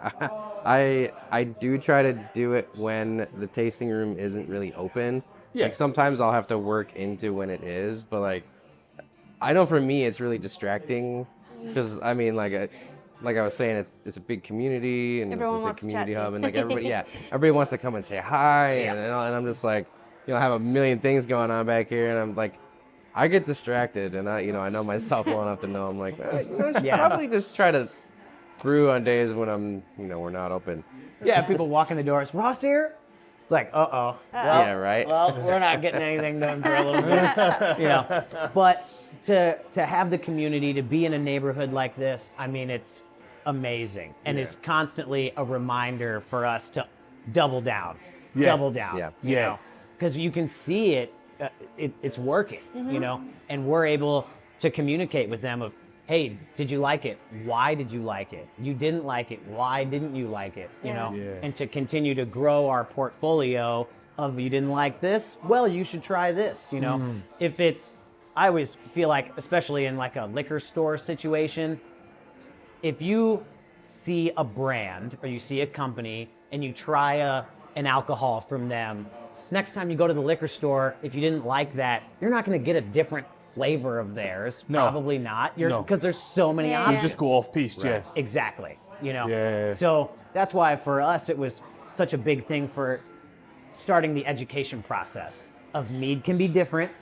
I do try to do it when the tasting room isn't really open. Yeah. Like, sometimes I'll have to work into when it is, but, like, I know for me it's really distracting because, I mean, like I was saying, it's a big community and Everyone it's wants a to community chat to hub, you. and like everybody wants to come and say hi, and I'm just like, I have a million things going on back here, and I'm like, I get distracted, and I know myself well enough to know I'm like, I should probably just try to brew on days when we're not open. Yeah, people walk in the door. Is Ross here? It's like, well, Yeah, right. well, we're not getting anything done for a little bit, But to have the community, to be in a neighborhood like this, I mean, it's amazing, and it's constantly a reminder for us to double down, Yeah. you know, because you can see it's working, and we're able to communicate with them of, hey, did you like it? Why did you like it? You didn't like it. Why didn't you like it? You know, and to continue to grow our portfolio of, you didn't like this? Well, you should try this, If I always feel like, especially in like a liquor store situation, if you see a brand or you see a company and you try an alcohol from them, next time you go to the liquor store, if you didn't like that, you're not going to get a different flavor of theirs. No. Probably not. No. Because there's so many Yeah. options. You just go off piste, yeah. Exactly. Yeah. So that's why for us it was such a big thing for starting the education process of mead can be different.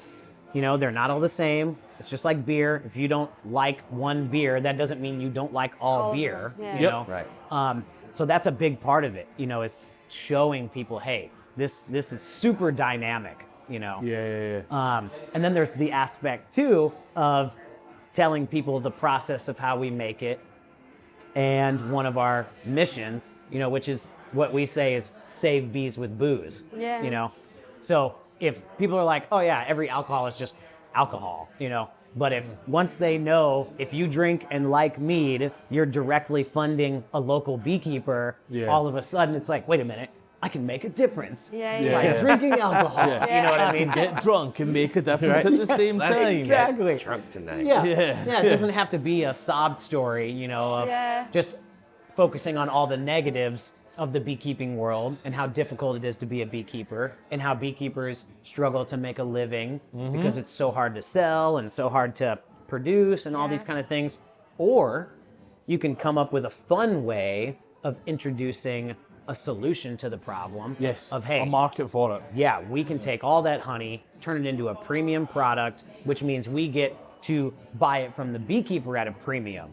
They're not all the same. It's just like beer. If you don't like one beer, that doesn't mean you don't like all beer. Yeah. You know? Right. So that's a big part of it. It's showing people, hey, this is super dynamic. Yeah. And then there's the aspect too of telling people the process of how we make it. And one of our missions, which is what we say is save bees with booze. Yeah. So if people are like, oh yeah, every alcohol is just alcohol, but if once they know if you drink and like mead, you're directly funding a local beekeeper, all of a sudden it's like, wait a minute, I can make a difference by drinking alcohol. You know what I mean? Get drunk and make a difference at the same time. Exactly. Drunk tonight. Yeah. It doesn't have to be a sob story, of just focusing on all the negatives of the beekeeping world and how difficult it is to be a beekeeper and how beekeepers struggle to make a living because it's so hard to sell and so hard to produce and all these kind of things. Or you can come up with a fun way of introducing a solution to the problem. Yes. Of, hey, a market for it. yeah, we can take all that honey, turn it into a premium product, which means we get to buy it from the beekeeper at a premium,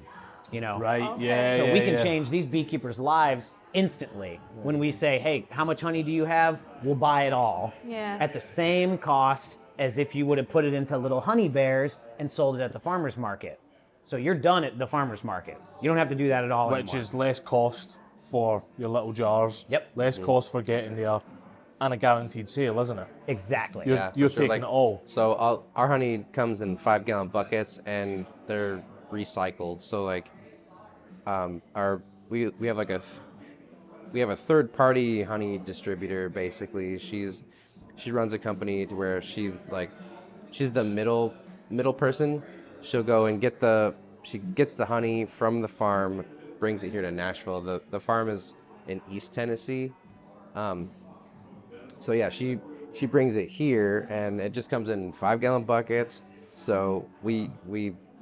Right. Okay. Yeah. So yeah, we can yeah. change these beekeepers' lives instantly. When we say, hey, how much honey do you have? We'll buy it all at the same cost as if you would have put it into little honey bears and sold it at the farmer's market. So you're done at the farmer's market. You don't have to do that at all Which anymore. is less cost for your little jars. Yep. Less cost for getting there, and a guaranteed sale, isn't it? Exactly. You're, Yeah, for you're sure. taking Like, it all. So our honey comes in 5-gallon buckets, and they're recycled. So like, we have like we have a third party honey distributor. Basically, she runs a company to where she's the middle person. She'll go and she gets the honey from the farm, brings it here to Nashville. The farm is in East Tennessee. So yeah, she brings it here, and it just comes in 5-gallon buckets. So we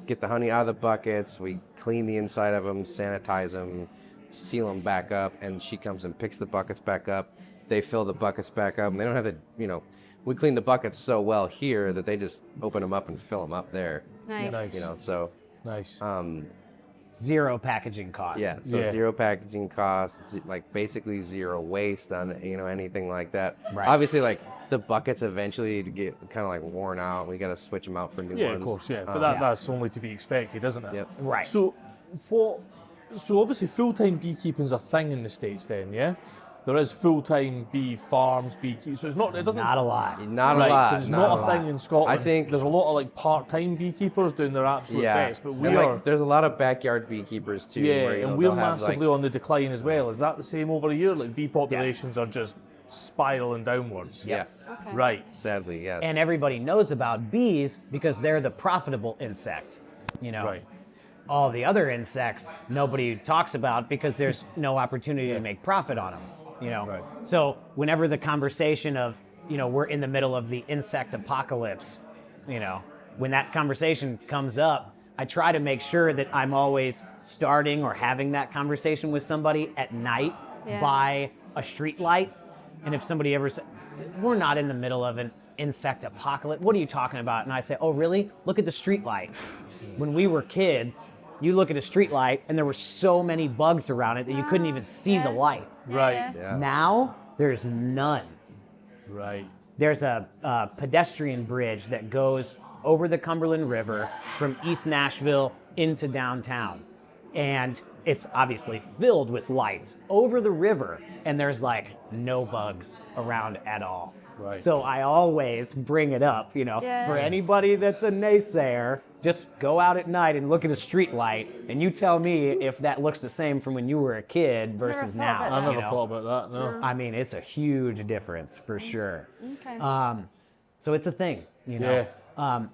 get the honey out of the buckets, we clean the inside of them, sanitize them, seal them back up, and she comes and picks the buckets back up. They fill the buckets back up, and they don't have to, we clean the buckets so well here that they just open them up and fill them up there. Nice. So Nice. Zero packaging costs. Yeah, so zero packaging costs, like basically zero waste on anything like that. Right. Obviously, like the buckets eventually get kind of like worn out. We got to switch them out for new ones. Yeah, of course, yeah. But that's only to be expected, isn't it? Yep. Right. So obviously full-time beekeeping's a thing in the States then, yeah? There is full-time bee farms, beekeepers. So it doesn't... Not a lot. Not a Right, lot. 'cause it's not a thing in Scotland. I think there's a lot of like part-time beekeepers doing their absolute best, but there's a lot of backyard beekeepers too. where, and we're they'll have, massively on the decline as well. Is that the same over here? Like bee populations are just spiraling downwards. Yeah. Okay. Right. Sadly, yes. And everybody knows about bees because they're the profitable insect. Right. All the other insects nobody talks about because there's no opportunity to make profit on them. Right. So whenever the conversation of, we're in the middle of the insect apocalypse, when that conversation comes up, I try to make sure that I'm always starting or having that conversation with somebody at night by a street light. And if somebody ever says, we're not in the middle of an insect apocalypse, what are you talking about? And I say, oh, really? Look at the street light. When we were kids, you look at a street light and there were so many bugs around it that you couldn't even see the light. Right. Yeah. Now, there's none. Right. There's a pedestrian bridge that goes over the Cumberland River from East Nashville into downtown. And it's obviously filled with lights over the river, and there's like no bugs around at all. Right. So I always bring it up, for anybody that's a naysayer, just go out at night and look at a street light, and you tell me if that looks the same from when you were a kid versus now. thought I about never thought about that, no. I mean, it's a huge difference for sure. Okay. So it's a thing, Yeah.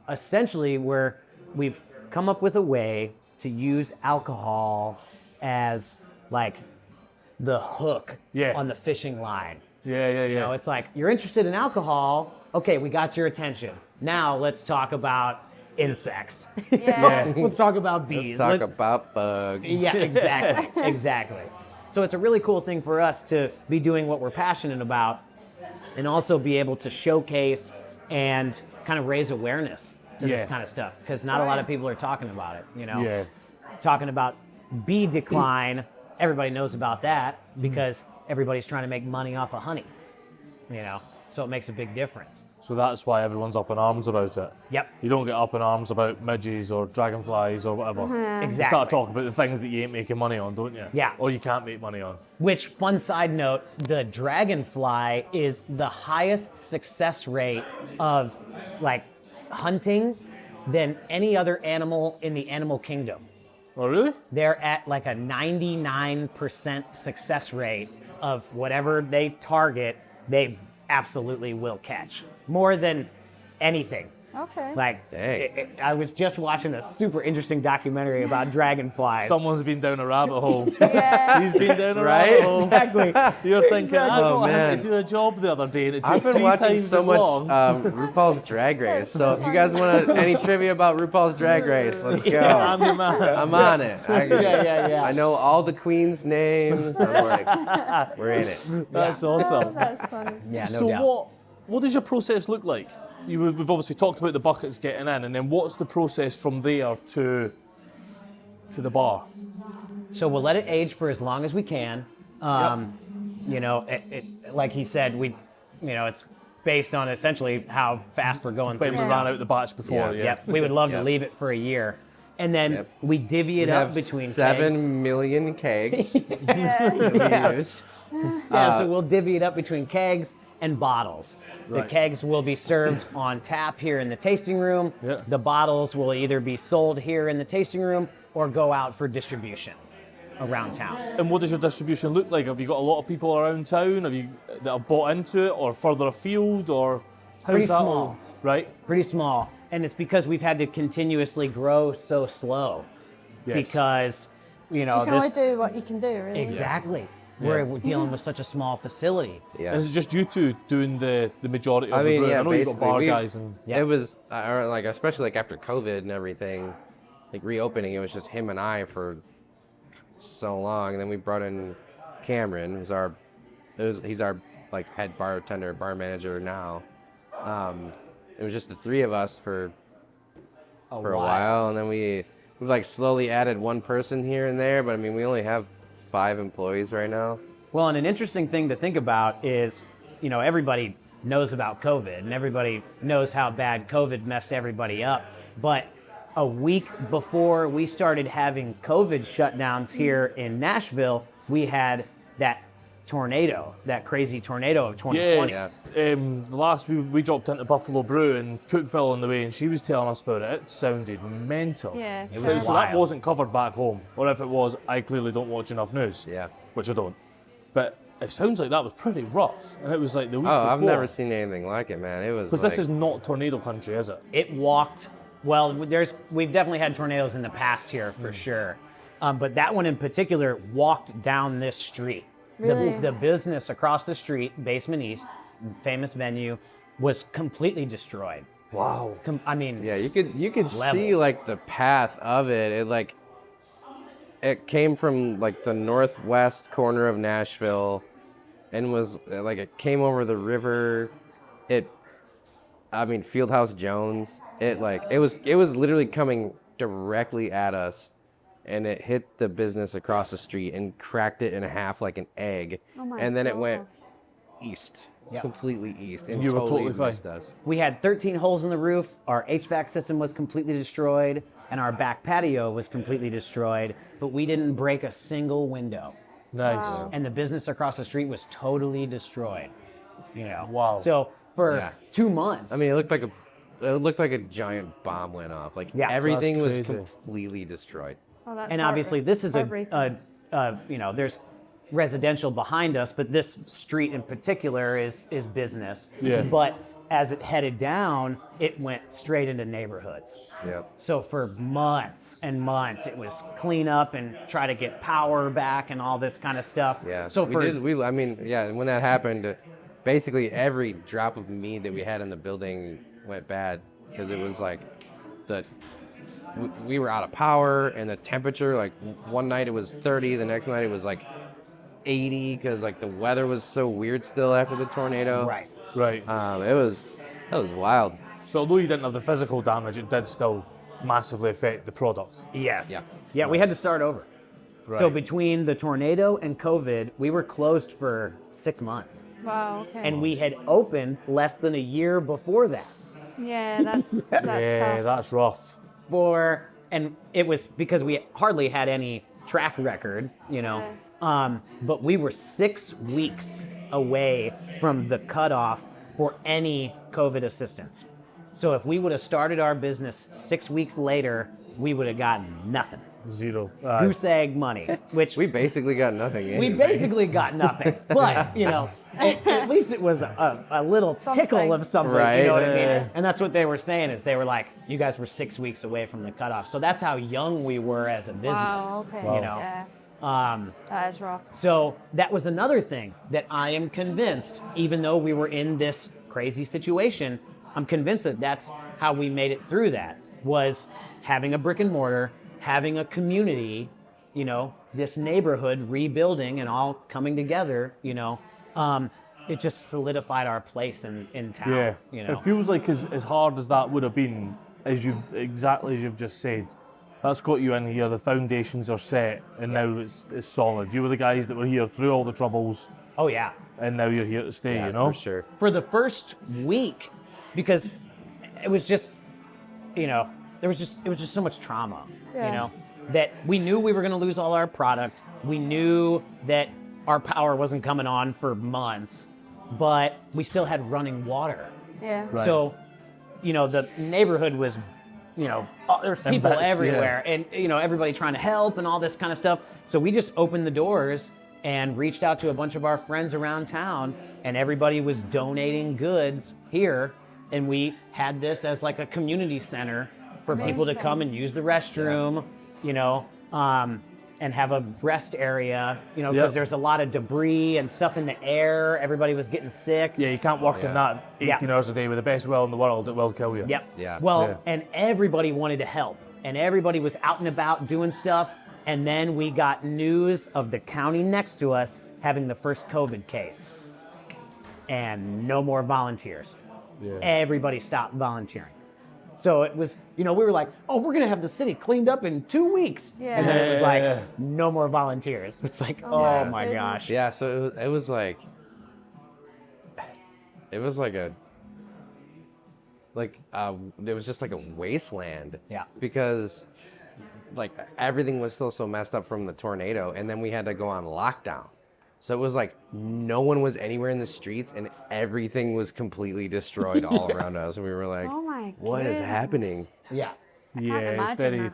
Essentially, we've come up with a way to use alcohol as like the hook on the fishing line. Yeah. It's like, you're interested in alcohol. Okay, we got your attention. Now let's talk about insects. Yeah. Let's talk about bees. Let's talk about bugs. Yeah, exactly. Exactly. So it's a really cool thing for us to be doing what we're passionate about and also be able to showcase and kind of raise awareness to this kind of stuff because not a lot of people are talking about it, Yeah. Talking about bee decline, everybody knows about that because everybody's trying to make money off of honey, so it makes a big difference. So that's why everyone's up in arms about it. Yep. You don't get up in arms about midges or dragonflies or whatever. You start talking about the things that you ain't making money on, don't you? Yeah. Or you can't make money on. Which, fun side note, the dragonfly is the highest success rate of like hunting than any other animal in the animal kingdom. Oh, really? They're at like a 99% success rate of whatever they target, they absolutely will catch. More than anything. Okay. Like, Dang. I was just watching a super interesting documentary about dragonflies. Someone's been down a rabbit hole. Yeah. He's been down a Right? rabbit hole. Exactly. You're thinking, I Oh, got him man. to do a job the other day and it took I've been 3 watching times so as much long. RuPaul's Drag Race. So if you guys want any trivia about RuPaul's Drag Race, let's go. I'm your man. I'm on it. Yeah. I know all the queens' names. I'm like, we're in it. That's awesome. That's funny. Yeah, no So doubt. what does your process look like? We've obviously talked about the buckets getting in, and then what's the process from there to the bar? So we'll let it age for as long as we can. Like he said, it's based on essentially how fast we're going But through we stuff. ran out the batch before, yeah. Yep. We would love to leave it for a year. And then we divvy it We up have between 7 million kegs that we use. so we'll divvy it up between kegs and bottles. The Right. kegs will be served on tap here in the tasting room. Yeah. The bottles will either be sold here in the tasting room or go out for distribution. around town. And what does your distribution look like? Have you got a lot of people around town? Have you that have bought into it, or further afield, or how's pretty that small. all? Right? Pretty small. And it's because we've had to continuously grow so slow. Yes. Because, you know, You can only do what you can do, really. Exactly. We're dealing with such a small facility. Yeah. And is it just you two doing the majority of I the mean, brewing? yeah, I know you've got basically, bar we- guys and Yeah. It was like, especially like after COVID and everything, like reopening, it was just him and I for so long. And then we brought in Cameron, he's our like head bartender, bar manager now. It was just the three of us for a while, and then we've like slowly added one person here and there. But I mean, we only have 5 employees right now. Well, and an interesting thing to think about is, you know, everybody knows about COVID and everybody knows how bad COVID messed everybody up. But a week before we started having COVID shutdowns here in Nashville, we had that tornado, that crazy tornado of 2020. Yeah. the last we dropped into Buffalo Brew in Cookville on the way, and she was telling us about it. It sounded mental. Yeah, It was So that wild. wasn't covered back home, or if it was, I clearly don't watch enough news. Yeah. Which I don't. But it sounds like that was pretty rough, and it was like the week Oh, before. I've never seen anything like it, man. It was Because like, this is not tornado country, is it? It walked, well, we've definitely had tornadoes in the past here for sure. But that one in particular walked down this street. Really? The business across the street, Basement East, famous venue, was completely destroyed. Wow. I mean, yeah, you could Level. see like the path of it. It came from like the northwest corner of Nashville, and was like it came over the river. Fieldhouse Jones. It was literally coming directly at us, and it hit the business across the street and cracked it in half like an egg. Oh my and then it God. went east, Yep. completely east, and You were totally totally fine. missed us. we had 13 holes in the roof, our HVAC system was completely destroyed, and our back patio was completely destroyed, but we didn't break a single window. Nice. Wow. And the business across the street was totally destroyed. You know. Wow. So for Yeah. 2 months. I mean, it looked like a giant bomb went off. Like Yeah. everything was That's crazy. completely destroyed. Oh, that's and obviously this is heartbreaking. there's residential behind us, but this street in particular is business. Yeah. But as it headed down, it went straight into neighborhoods. Yep. So for months and months, it was clean up and try to get power back and all this kind of stuff. Yeah. So when that happened, basically every drop of mead that we had in the building went bad, because it was like we were out of power, and the temperature, like one night it was 30, the next night it was like 80, because like the weather was so weird still after the tornado. right. Right. That was wild. So although you didn't have the physical damage, it did still massively affect the product. Yes. Yeah. Yeah, we had to start over. So Right. between the tornado and COVID, we were closed for 6 months. Wow, okay. And we had opened less than a year before that. yeah, that's Yeah, tough. that's rough. And it was because we hardly had any track record, you know. But we were 6 weeks away from the cutoff for any COVID assistance. So if we would have started our business 6 weeks later, we would have gotten nothing. Zero. Goose egg money, which We basically got nothing. we anyway. basically got nothing. But, you know, at least it was a little tickle Something. of something, Right, you know what I mean? yeah. And that's what they were saying, is they were like, you guys were 6 weeks away from the cutoff. So that's how young we were as a business. Wow, okay. You know. Yeah, that is rough. So that was another thing that I am convinced, even though we were in this crazy situation, I'm convinced that that's how we made it through that, was having a brick and mortar, having a community, you know, this neighborhood rebuilding and all coming together, you know. It just solidified our place in town, Yeah. you know. It feels like as hard as that would have been, as you've just said, that's got you in here. The foundations are set, and now it's solid. You were the guys that were here through all the troubles, Oh, yeah. and now you're here to stay. Yeah, you know. for sure. For the first week, because it was just, you know, it was just so much trauma, Yeah. you know, that we knew we were going to lose all our product. We knew that our power wasn't coming on for months, but we still had running water. Yeah. Right. So, you know, the neighborhood was there's people bits, everywhere, and everybody trying to help and all this kind of stuff. So we just opened the doors and reached out to a bunch of our friends around town, and everybody was donating goods here, and we had this as like a community center for people to come and use the restroom, and have a rest area, because there's a lot of debris and stuff in the air. Everybody was getting sick. Yeah, you can't work in that 18 hours a day with the best will in the world. It will kill you. Yep. Yeah. Well, and everybody wanted to help, and everybody was out and about doing stuff. And then we got news of the county next to us having the first COVID case, and no more volunteers. Yeah. Everybody stopped volunteering. So it was, we were like, oh, we're gonna have the city cleaned up in 2 weeks. Yeah. And then it was like, no more volunteers. It's like, oh my gosh. Yeah, so it was like it was just like a wasteland. Yeah. Because like everything was still so messed up from the tornado, and then we had to go on lockdown. So it was like no one was anywhere in the streets, and everything was completely destroyed all around us. And we were like, Oh my what is goodness. happening? Yeah. I can't imagine that.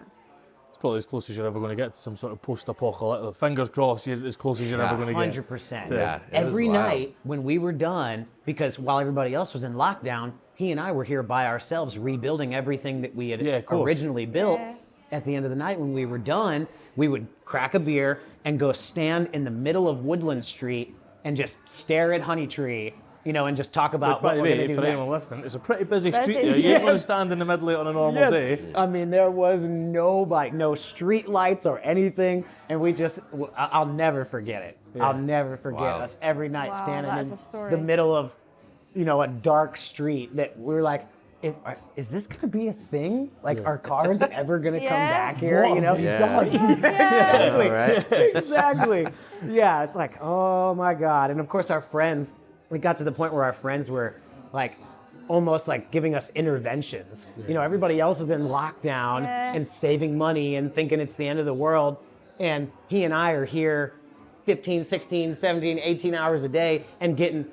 It's probably as close as you're ever going to get to some sort of post-apocalyptic. Fingers crossed, you're as close as you're ever going to get. 100%. Yeah, it was Every wild. night when we were done, because while everybody else was in lockdown, he and I were here by ourselves rebuilding everything that we had Yeah, of course. originally built. Yeah. At the end of the night when we were done, we would crack a beer and go stand in the middle of Woodland Street and just stare at Honeytree, and just talk about Which, by what the we're going way, to do for next. anyone listening, it's a pretty busy street Busy, there. You ain't yes. going to stand in the middle of it on a normal day. I mean, there was no street lights or anything, and we just, I'll never forget it. I'll never forget Wow. us every night Wow, standing that is in a story. the middle of, a dark street that we're like, is this going to be a thing? Like, are cars ever going to come Yeah. back here? What have we Yeah. done? Exactly. Right? Exactly. Yeah, it's like, oh my God. And of course, our friends, we got to the point where our friends were like, almost like giving us interventions. Everybody else is in lockdown and saving money and thinking it's the end of the world. And he and I are here 15, 16, 17, 18 hours a day and getting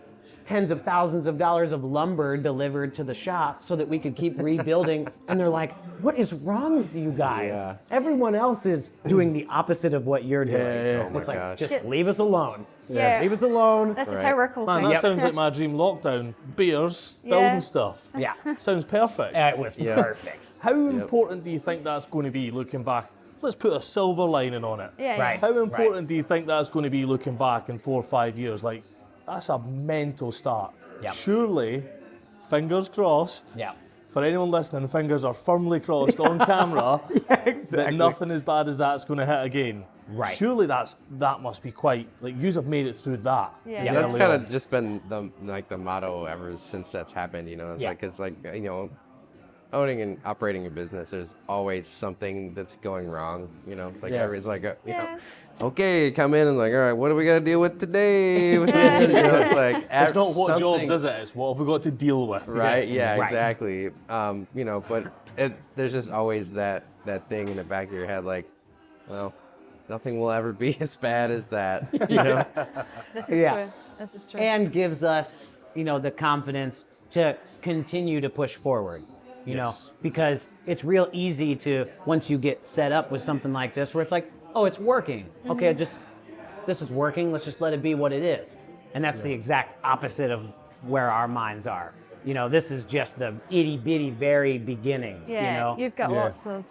tens of thousands of dollars of lumber delivered to the shop so that we could keep rebuilding. And they're like, what is wrong with you guys? Yeah. Everyone else is doing the opposite of what you're doing. yeah. Oh my It's like, gosh. just leave us alone. Yeah. Leave us alone. This is Right. how we're coping. Man, that Yep. sounds like my dream lockdown. Beers, Yeah. building stuff. Yeah. Sounds perfect. It was perfect. How important do you think that's going to be looking back? Let's put a silver lining on it. Yeah, Right. How important do you think that's going to be looking back in 4 or 5 years? Like, that's a mental start. Yep. Surely, fingers crossed, Yeah. for anyone listening, fingers are firmly crossed on camera that nothing as bad as that's going to hit again. Right. Surely that must be quite, like, yous have made it through that. Yeah. Yeah, that's early kind on. of just been the motto ever since that's happened. It's like owning and operating a business, there's always something that's going wrong. It's like Yeah. it's like Yes. okay, come in and like, all right, what do we got to deal with today? It's like It's not what jobs, something- is it? It's what have we got to deal with. Right? Yeah, Right. exactly. But there's just always that thing in the back of your head, like, well, nothing will ever be as bad as that. This is Yeah. true. This is true. And gives us, the confidence to continue to push forward. Yes. Because it's real easy to, once you get set up with something like this, where it's like, oh, it's working. Okay, this is working. Let's just let it be what it is. And that's the exact opposite of where our minds are. This is just the itty bitty very beginning. yeah, you've got Yeah. lots of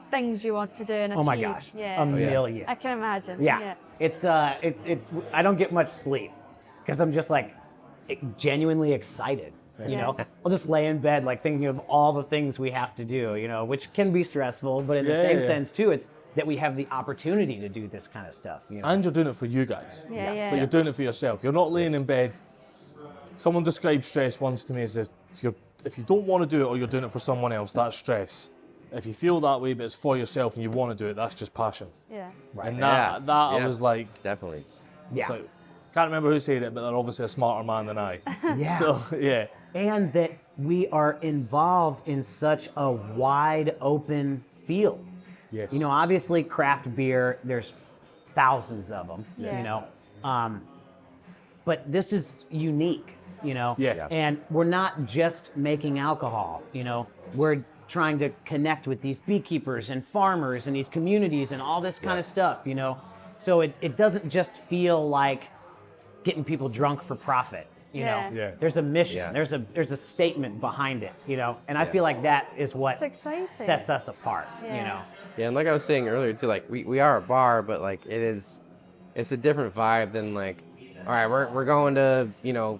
things you want to do and achieve. Oh my gosh, Yeah. a million. I can imagine. Yeah. It's I don't get much sleep because I'm just like genuinely excited. Yeah. I'll just lay in bed like thinking of all the things we have to do, which can be stressful, but in the same Yeah. sense too, it's that we have the opportunity to do this kind of stuff. And you're doing it for you guys. Yeah, yeah. But you're doing it for yourself. You're not laying in bed. Someone described stress once to me as if you don't want to do it or you're doing it for someone else, that's stress. If you feel that way but it's for yourself and you want to do it, that's just passion. Yeah. And Yeah. that I Yeah. was like, Definitely. Yeah. so, can't remember who said it, but they're obviously a smarter man than I. Yeah. So, yeah. And that we are involved in such a wide open field. Yes. Obviously craft beer, there's thousands of them, Yeah. but this is unique, Yeah. and we're not just making alcohol, we're trying to connect with these beekeepers and farmers and these communities and all this kind of stuff, you know. So it doesn't just feel like getting people drunk for profit, you know. Yeah. There's a mission, Yeah. there's a statement behind it, you know. And I feel like that is what It's exciting. sets us apart, you Yeah. know. Yeah, and like I was saying earlier too, like we are a bar, but like it's a different vibe than like, all right, we're going to, you know,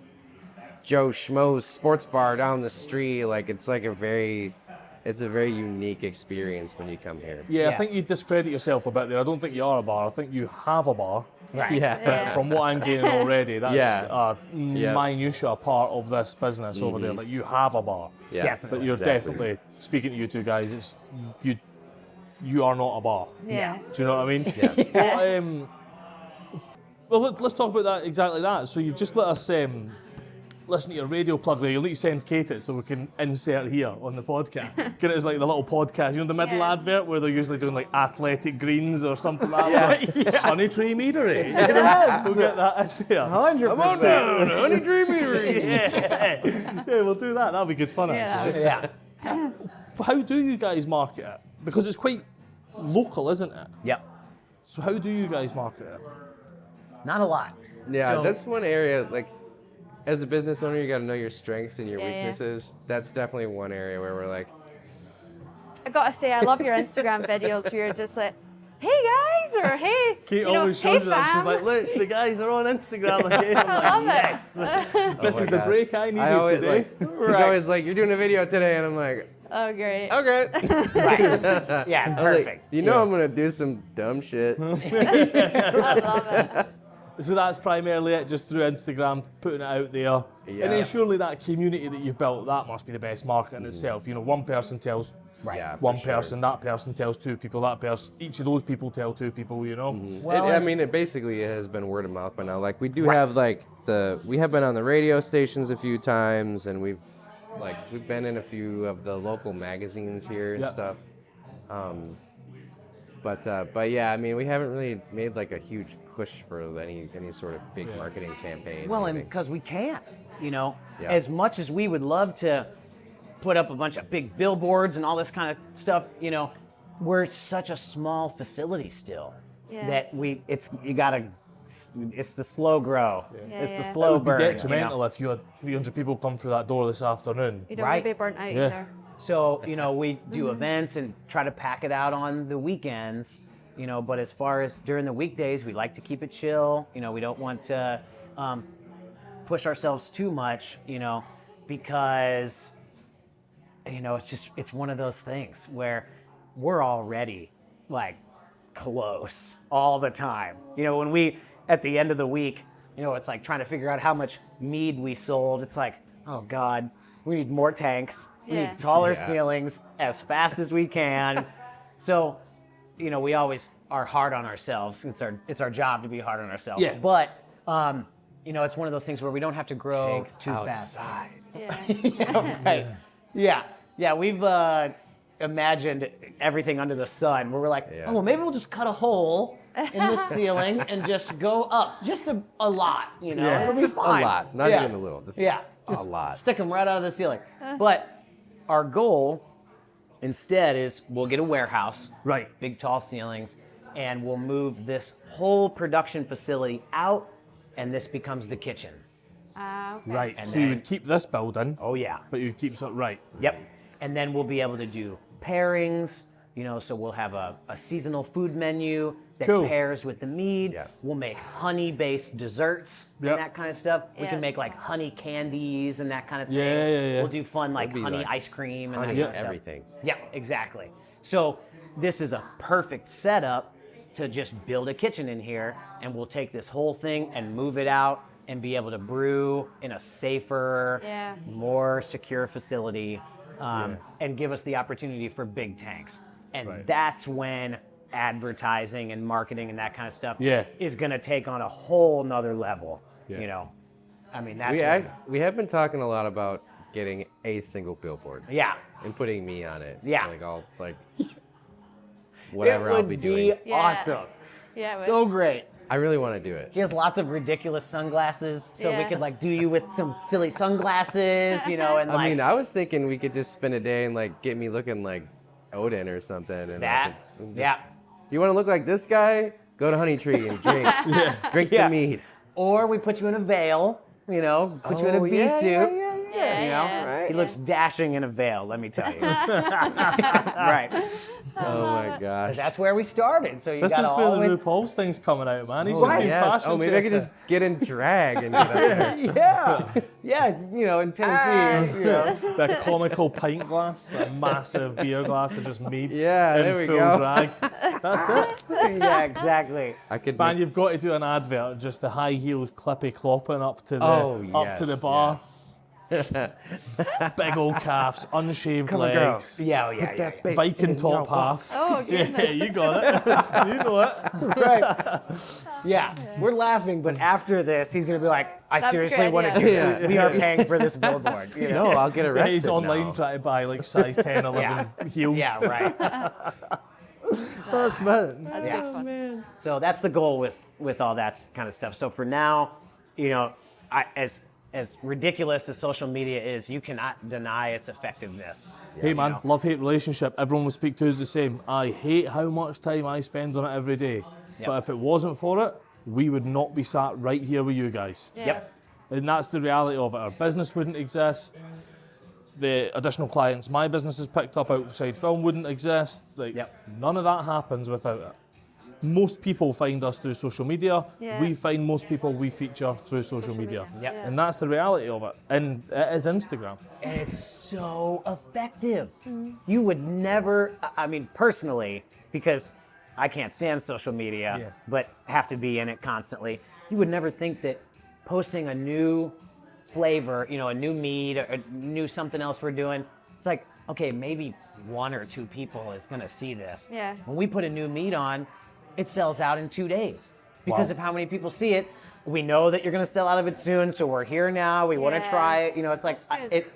Joe Schmo's sports bar down the street. Like it's a very unique experience when you come here. Yeah, I Yeah. think you discredit yourself a bit there. I don't think you are a bar. I think you have a bar. Right. Yeah. Yeah. From what I'm getting already, that's Yeah. minutiae part of this business over there. Like you have a bar. Yeah. Definitely. But you're Exactly. definitely, speaking to you two guys, it's you are not a bar. Yeah. Do you know what I mean? Yeah. Well, let's talk about that, exactly that. So you've just let us listen to your radio plug there. You'll need to send Kate it so we can insert here on the podcast. Get it as like the little podcast, you know, the middle Yeah. advert where they're usually doing like athletic greens or something like that. Honeytree Meadery. We'll get that in there. 100%. Come on down, Honeytree Meadery. Yeah, we'll do that. That'll be good fun, actually. Yeah. How do you guys market it? Because it's quite local, isn't it? Yep. So how do you guys market it? Not a lot. Yeah, So- that's one area, like, as a business owner, you got to know your strengths and your Yeah, yeah. weaknesses. That's definitely one area where we're like, I gotta say, I love your Instagram videos where you're just like, hey guys, or hey, Kate you know, always hey shows me that. She's fam. like, look, the guys are on Instagram again. I'm like, I love it. this is the God. break I needed I always today. like, he's always like, you're doing a video today, and I'm like, Oh, great. okay. Right. Yeah, it's I was like, perfect. you know I'm gonna do some dumb shit. I love it. So that's primarily it, just through Instagram, putting it out there. Yeah. And then surely that community that you've built, that must be the best marketing itself. You know, one person tells Yeah, one for sure. person, that person tells two people, that person, each of those people tell two people, you know? Well, I mean, it basically has been word of mouth by now. Like, we do have like we have been on the radio stations a few times, and we've been in a few of the local magazines here and Yeah. stuff. But yeah, I mean, we haven't really made like a huge push for any sort of big marketing campaign. Well, or and anything. because we can't, you know, Yeah. as much as we would love to put up a bunch of big billboards and all this kind of stuff, you know, we're such a small facility still Yeah. that it's the slow grow. Yeah, It's the yeah. It slow would be burn. you know? detrimental if you had 300 people come through that door this afternoon. You don't Right. want to be burnt out Yeah. either. So, you know, we do events and try to pack it out on the weekends, you know, but as far as during the weekdays, we like to keep it chill. You know, we don't want to push ourselves too much, you know, because, you know, it's one of those things where we're already like close all the time. You know, when we, at the end of the week, you know, it's like trying to figure out how much mead we sold. It's like, oh God, we need more tanks. We Yeah. need taller Yeah. ceilings as fast as we can. So, you know, we always are hard on ourselves. It's our job to be hard on ourselves. Yeah. But, you know, it's one of those things where we don't have to grow Tanks too fast. outside. Yeah. Right. Yeah. We've imagined everything under the sun where we're like, Yeah. oh, well, maybe we'll just cut a hole in the ceiling and just go up just a lot, you know? Yeah. It'll be Just a fine. lot, not even a little, just a just lot. Stick them right out of the ceiling. But our goal instead is we'll get a warehouse, Right. big tall ceilings, and we'll move this whole production facility out, and this becomes the kitchen. Okay. Right. And So you then- would keep this building, Oh yeah. but you'd keep something right. Yep. And then we'll be able to do pairings, you know, so we'll have a seasonal food menu that Cool. pairs with the mead. Yeah. We'll make honey-based desserts Yep. and that kind of stuff. We can make Yes. like honey candies and that kind of thing. Yeah. We'll do fun like It'd be honey like ice cream and honey that kind of stuff. everything. Yeah, exactly. So this is a perfect setup to just build a kitchen in here, and we'll take this whole thing and move it out and be able to brew in a safer, Yeah. more secure facility, and give us the opportunity for big tanks. And Right. that's when advertising and marketing and that kind of stuff Yeah. is going to take on a whole nother level. Yeah. You know, I mean that's We have been talking a lot about getting a single billboard yeah. and putting me on it. Yeah. Like whatever it would I'll be doing. be awesome. Yeah. it So would. great. I really want to do it. He has lots of ridiculous sunglasses, so we Yeah. could like do you with some silly sunglasses, you know, and I like mean, I was thinking we could just spend a day and like get me looking like Odin or something. And that. just, Yeah. You want to look like this guy? Go to Honeytree and drink. Drink Yeah. the mead. Or we put you in a veil, you know, put you in a bee suit. Yeah, You know, yeah. he looks dashing in a veil. Let me tell you. Right. Oh my gosh. That's where we started. So you This got is all where the the way. RuPaul's thing's coming out, man. He's Oh, just been yes. fashion Oh, maybe I could checking. just get in drag and get up there. Yeah, yeah. You know, in Tennessee, you know. A comical pint glass, a massive beer glass of just mead Yeah, in there we full go. drag. That's it. Yeah, exactly. I could. Man, you've got to do an advert, just the high heels clippy clopping up to the Oh, to the yes, bar. Big old calves, unshaved Come on, legs, girls. Yeah, oh, yeah, yeah, yeah. Viking top half. Oh, Yeah, goodness. you got it. You know it. Right. Yeah, we're laughing, but after this, he's gonna be like, "I That's a seriously great want to idea. do it. We are paying for this billboard." You know? No, I'll get Yeah, arrested. he's online now. trying to buy like size 10, 11 heels. Yeah, right. That's man. That's Yeah. good fun. So that's the goal with all that kind of stuff. So for now, you know, as ridiculous as social media is, you cannot deny its effectiveness. Hey man, know. love-hate relationship. Everyone will speak to us the same. I hate how much time I spend on it every day. Yep. But if it wasn't for it, we would not be sat right here with you guys. Yeah. Yep. And that's the reality of it. Our business wouldn't exist. The additional clients my business has picked up outside film wouldn't exist. Like, Yep. none of that happens without it. Most people find us through social media. Yeah. We find most people we feature through social media. Yep. And that's the reality of it. And it is Instagram. And it's so effective. You would never, I mean, personally, because I can't stand social media, but have to be in it constantly, you would never think that posting a new flavor, you know, a new mead, or a new something else we're doing, it's like, okay, maybe 1 or 2 people is gonna see this. Yeah. When we put a new mead on, it sells out in 2 days because Wow. of how many people see it. We know that you're going to sell out of it soon, so we're here now. We want Yeah. to try it. You know, it's like That's good.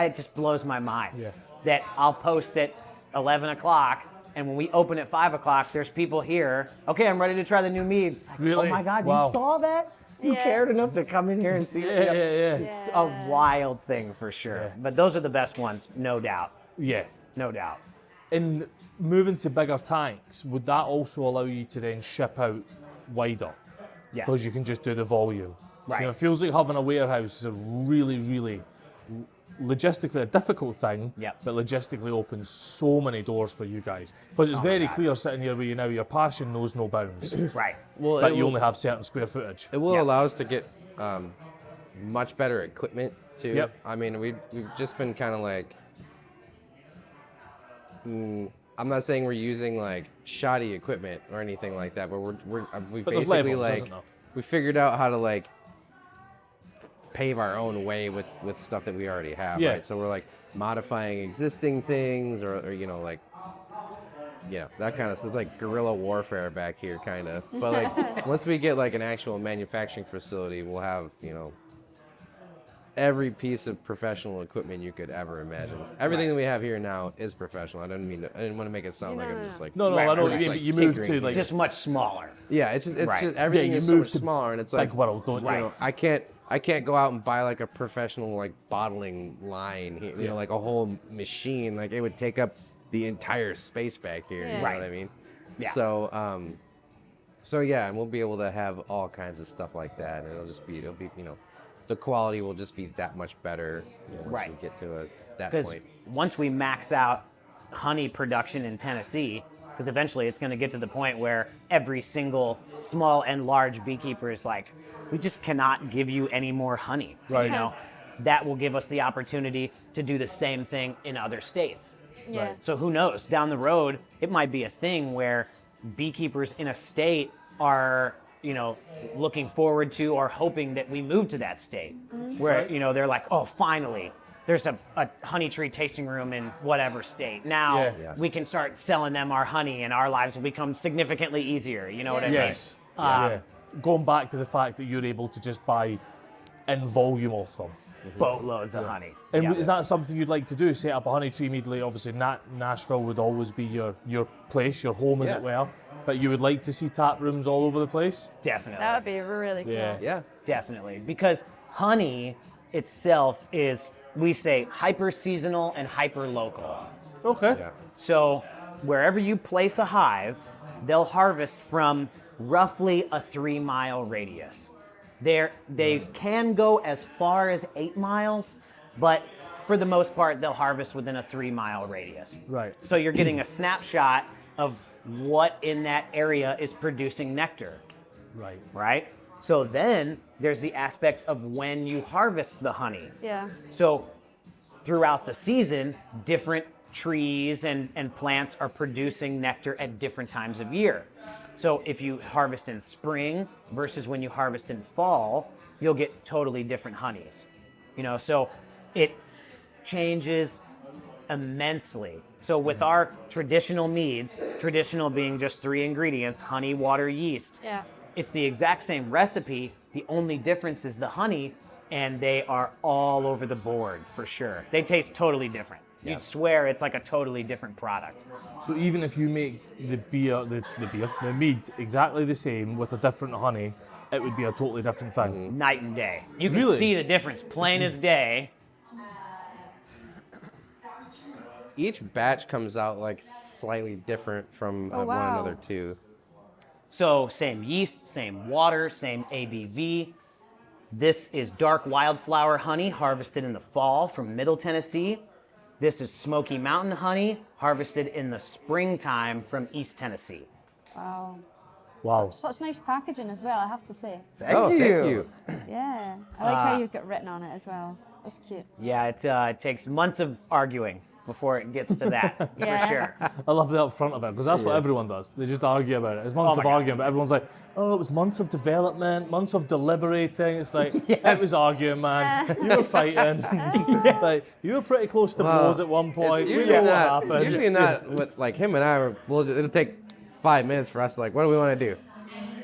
it just blows my mind Yeah. that I'll post it 11 o'clock, and when we open at 5 o'clock, there's people here. Okay, I'm ready to try the new mead. It's like, Really? oh my God, Wow. you saw that? You Yeah. cared enough to come in here and see it? Yeah. It's a wild thing for sure. Yeah. But those are the best ones, no doubt. Yeah. No doubt. In moving to bigger tanks, would that also allow you to then ship out wider? Yes. Because you can just do the volume. Right. You know, it feels like having a warehouse is a really, really logistically a difficult thing, Yep. but logistically opens so many doors for you guys. Because it's Oh my very God. clear sitting here with you now, your passion knows no bounds. Right. Well, But it you will- only have certain square footage. It will Yeah. allow us to get much better equipment too. Yep. I mean, we've just been kind of like. I'm not saying we're using like shoddy equipment or anything like that, but we've But there's basically levels, like isn't there? we figured out how to like pave our own way with stuff that we already have. Yeah. Right? So we're like modifying existing things, or you know like. Yeah, that kind of stuff. It's like guerrilla warfare back here, kind of. But like, once we get like an actual manufacturing facility, we'll have, you know, every piece of professional equipment you could ever imagine. Everything that we have here now is professional. I didn't want to make it sound like I'm just like. No, Right, I know we're what just, you like, mean, but you move to tinkering like Just much smaller. Yeah, it's Right. just everything you is so move much to smaller, and it's like, big world, don't you? you know, I can't go out and buy like a professional like bottling line here, you know, like a whole machine. Like it would take up the entire space back here. You know Right. what I mean? Yeah. So yeah, and we'll be able to have all kinds of stuff like that, and it'll be, you know, the quality will just be that much better, you know, once Right. we get to that Because point. once we max out honey production in Tennessee, because eventually it's going to get to the point where every single small and large beekeeper is like, we just cannot give you any more honey. Right. You know, that will give us the opportunity to do the same thing in other states. Yeah. So who knows? Down the road, it might be a thing where beekeepers in a state are, you know, looking forward to or hoping that we move to that state, where you know they're like, oh, finally, there's a Honeytree tasting room in whatever state. Now Yeah. Yeah. we can start selling them our honey, and our lives will become significantly easier. You know what I mean? Yes. Yeah. Going back to the fact that you're able to just buy in volume of them. Boatloads of honey. And Yeah. is that something you'd like to do? Set up a Honeytree Meadery? Obviously, Nashville would always be your place, your home, as Yeah. it were. But you would like to see tap rooms all over the place? Definitely. That would be really cool. Yeah. Yeah. Definitely. Because honey itself is, we say, hyper seasonal and hyper local. Okay. Yeah. So wherever you place a hive, they'll harvest from roughly a 3-mile radius. They can go as far as 8 miles, but for the most part, they'll harvest within a 3-mile radius. Right. So you're getting a snapshot of what in that area is producing nectar, Right. right? So then there's the aspect of when you harvest the honey. Yeah. So throughout the season, different trees and plants are producing nectar at different times of year. So if you harvest in spring versus when you harvest in fall, you'll get totally different honeys. So it changes immensely. So with our traditional meads, traditional being just 3 ingredients, honey, water, yeast, Yeah. it's the exact same recipe. The only difference is the honey, and they are all over the board for sure. They taste totally different. You'd swear it's like a totally different product. So even if you make the mead exactly the same with a different honey, it would be a totally different thing. Night and day. You can Really? see the difference plain as day. Each batch comes out like slightly different from one wow. another too. So same yeast, same water, same ABV. This is dark wildflower honey harvested in the fall from Middle Tennessee. This is Smoky Mountain honey harvested in the springtime from East Tennessee. Wow. Wow. Such nice packaging as well, I have to say. Thank you. Yeah. I like how you've got written on it as well. It's cute. Yeah, it takes months of arguing before it gets to that, Yeah. for sure. I love the up front of it because that's what everyone does. They just argue about it. It's months Oh my of God. arguing, but everyone's like, "Oh, it was months of development, months of deliberating." It's like it was arguing, man. You were fighting. Like you were pretty close to blows at one point. It's We usually know what not. happened. Usually not. With, like him and I, it'll take 5 minutes for us to like, what do we want to do?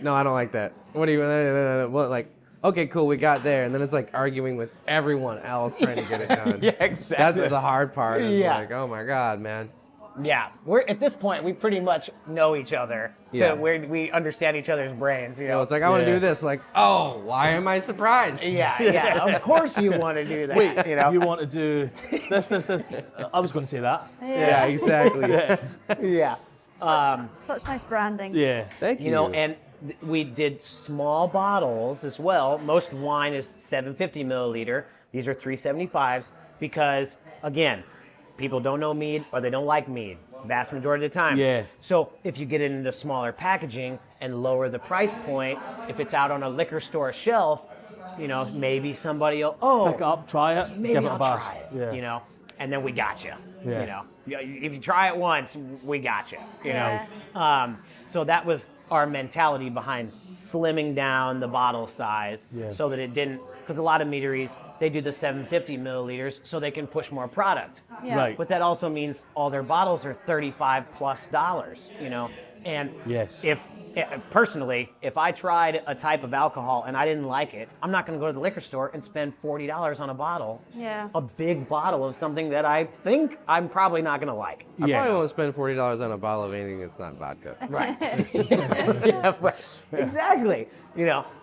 No, I don't like that. What do you what like? Okay, cool, we got there, and then it's like arguing with everyone else trying to get it done. Yeah, exactly. That's the hard part. Is Yeah. like, oh my god, man. Yeah, we're at this point we pretty much know each other, so Yeah. we understand each other's brains. It's like I want to Yeah. do this. Like, oh, why am I surprised? Yeah. Of course you want to do that. Wait, you you want to do this? I was going to say that. Yeah, exactly. yeah. Such nice branding. Yeah. Thank you. And we did small bottles as well. Most wine is 750 milliliter. These are 375s because, again, people don't know mead or they don't like mead. Vast majority of the time. Yeah. So if you get it into smaller packaging and lower the price point, if it's out on a liquor store shelf, maybe somebody will, Pick it up, try it, maybe give it a I'll bash. try it. Yeah. And then we got you. Yeah. If you try it once, we got you. Yeah. So that was our mentality behind slimming down the bottle size so that it didn't, because a lot of meaderies, they do the 750 milliliters so they can push more product. Yeah. Right. But that also means all their bottles are $35+, and Yes. Personally, if I tried a type of alcohol and I didn't like it, I'm not going to go to the liquor store and spend $40 on a bottle. Yeah. A big bottle of something that I think I'm probably not going to like. I Yeah. probably won't spend $40 on a bottle of anything that's not vodka. Right. Yeah, right. Exactly.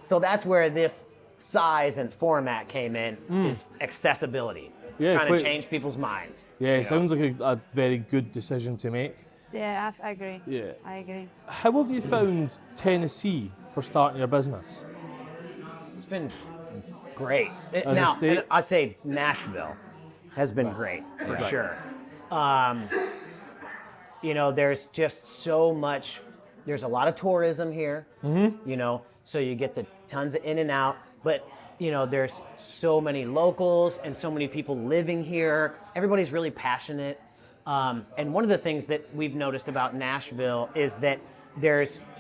So that's where this size and format came in, is accessibility. Yeah, trying quite- to change people's minds. Yeah, it sounds like a very good decision to make. Yeah, I agree. Yeah. I agree. How have you found Tennessee for starting your business? It's been great. As a Now, state? and I say Nashville has been great for sure. There's just so much. There's a lot of tourism here. So you get the tons of in and out, but there's so many locals and so many people living here. Everybody's really passionate. And one of the things that we've noticed about Nashville is that it's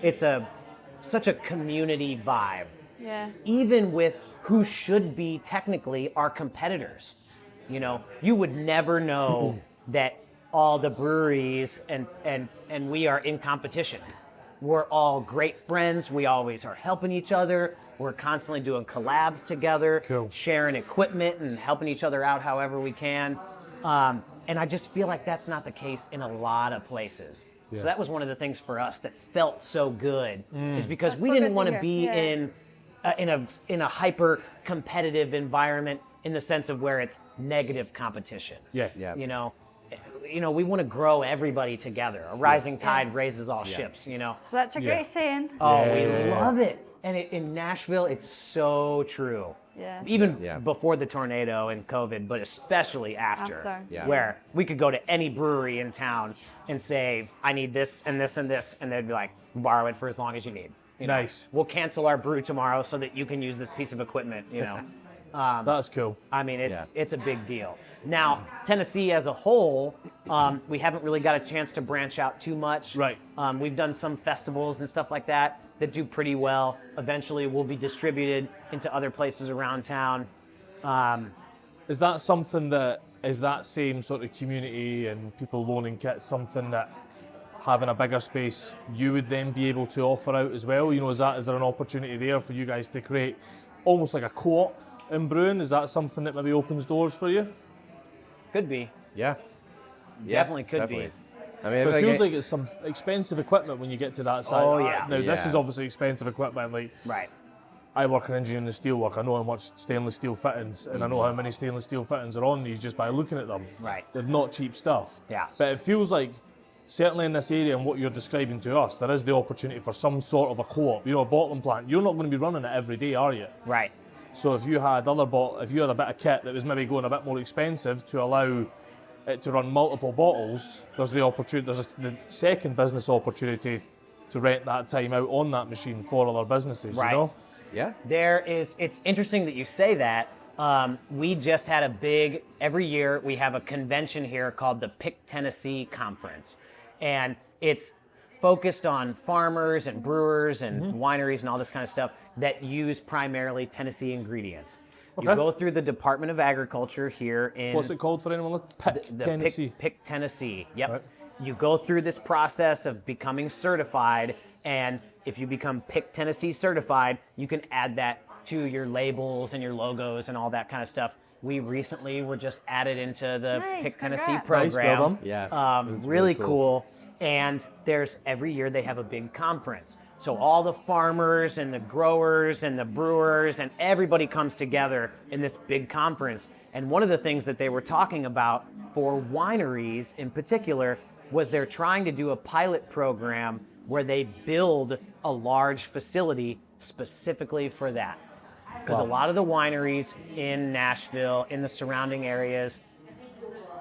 such a community vibe. Yeah. Even with who should be technically our competitors. You would never know that all the breweries and we are in competition. We're all great friends. We always are helping each other. We're constantly doing collabs together, Cool. sharing equipment and helping each other out however we can. And I just feel like that's not the case in a lot of places. So that was one of the things for us that felt so good, is because That's we so didn't good to want to hear. be Yeah. in a hyper competitive environment in the sense of where it's negative competition. Yeah. Yeah. You know, we want to grow everybody together. A rising tide raises all ships. You know. So that's a great saying. Oh, Yeah. we love it. And in Nashville, it's so true. Yeah. Even Yeah. before the tornado and COVID, but especially after. After. Yeah. Where we could go to any brewery in town and say, I need this and this and this, and they'd be like, borrow it for as long as you need. You know, Nice. We'll cancel our brew tomorrow so that you can use this piece of equipment, you know. That's cool. I mean, it's a big deal. Now, Tennessee as a whole, we haven't really got a chance to branch out too much. Right. We've done some festivals and stuff like that do pretty well. Eventually, we'll be distributed into other places around town. Is that something that is that same sort of community and people loaning kits something that having a bigger space you would then be able to offer out as well? You know, is there an opportunity there for you guys to create almost like a co-op in brewing? Is that something that maybe opens doors for you? Could be. Yeah. Definitely could be. I mean, But it feels like it's some expensive equipment when you get to that side. Oh, yeah. Now this Yeah. is obviously expensive equipment. Like Right. I work in engineering and steelwork. I know how much stainless steel fittings, and I know how many stainless steel fittings are on these just by looking at them. Right. They're not cheap stuff. Yeah. But it feels like, certainly in this area and what you're describing to us, there is the opportunity for some sort of a co-op. You know, a bottling plant. You're not going to be running it every day, are you? Right. So if you had if you had a bit of kit that was maybe going a bit more expensive to allow it to run multiple bottles, there's the opportunity. the second business opportunity to rent that time out on that machine for other businesses. Right. You know. yeah. It's interesting that you say that. We just had every year we have a convention here called the Pick Tennessee Conference. And it's focused on farmers and brewers and wineries and all this kind of stuff that use primarily Tennessee ingredients. You Okay. go through the Department of Agriculture here in What's it called for anyone? Pick the Tennessee. Pick Tennessee. Yep. Right. You go through this process of becoming certified, and if you become Pick Tennessee certified, you can add that to your labels and your logos and all that kind of stuff. We recently were just added into the Nice, Pick Tennessee congrats. Nice, well program. done. Yeah, it was Really really cool. And every year they have a big conference. So all the farmers and the growers and the brewers and everybody comes together in this big conference. And one of the things that they were talking about for wineries in particular was they're trying to do a pilot program where they build a large facility specifically for that. Because a lot of the wineries in Nashville, in the surrounding areas,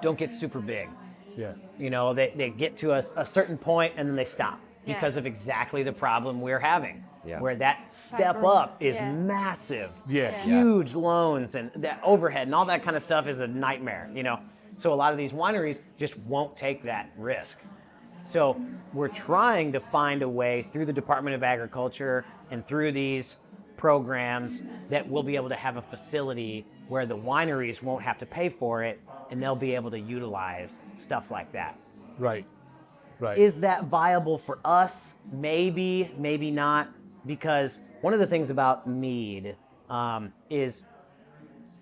don't get super big. Yeah. You know, they get to a certain point and then they stop because of exactly the problem we're having. Yeah. Where that step up is massive. Yeah. Huge loans and that overhead and all that kind of stuff is a nightmare, you know. So a lot of these wineries just won't take that risk. So we're trying to find a way through the Department of Agriculture and through these programs that we'll be able to have a facility where the wineries won't have to pay for it and they'll be able to utilize stuff like that. Right. Right. Is that viable for us? Maybe, maybe not. Because one of the things about mead is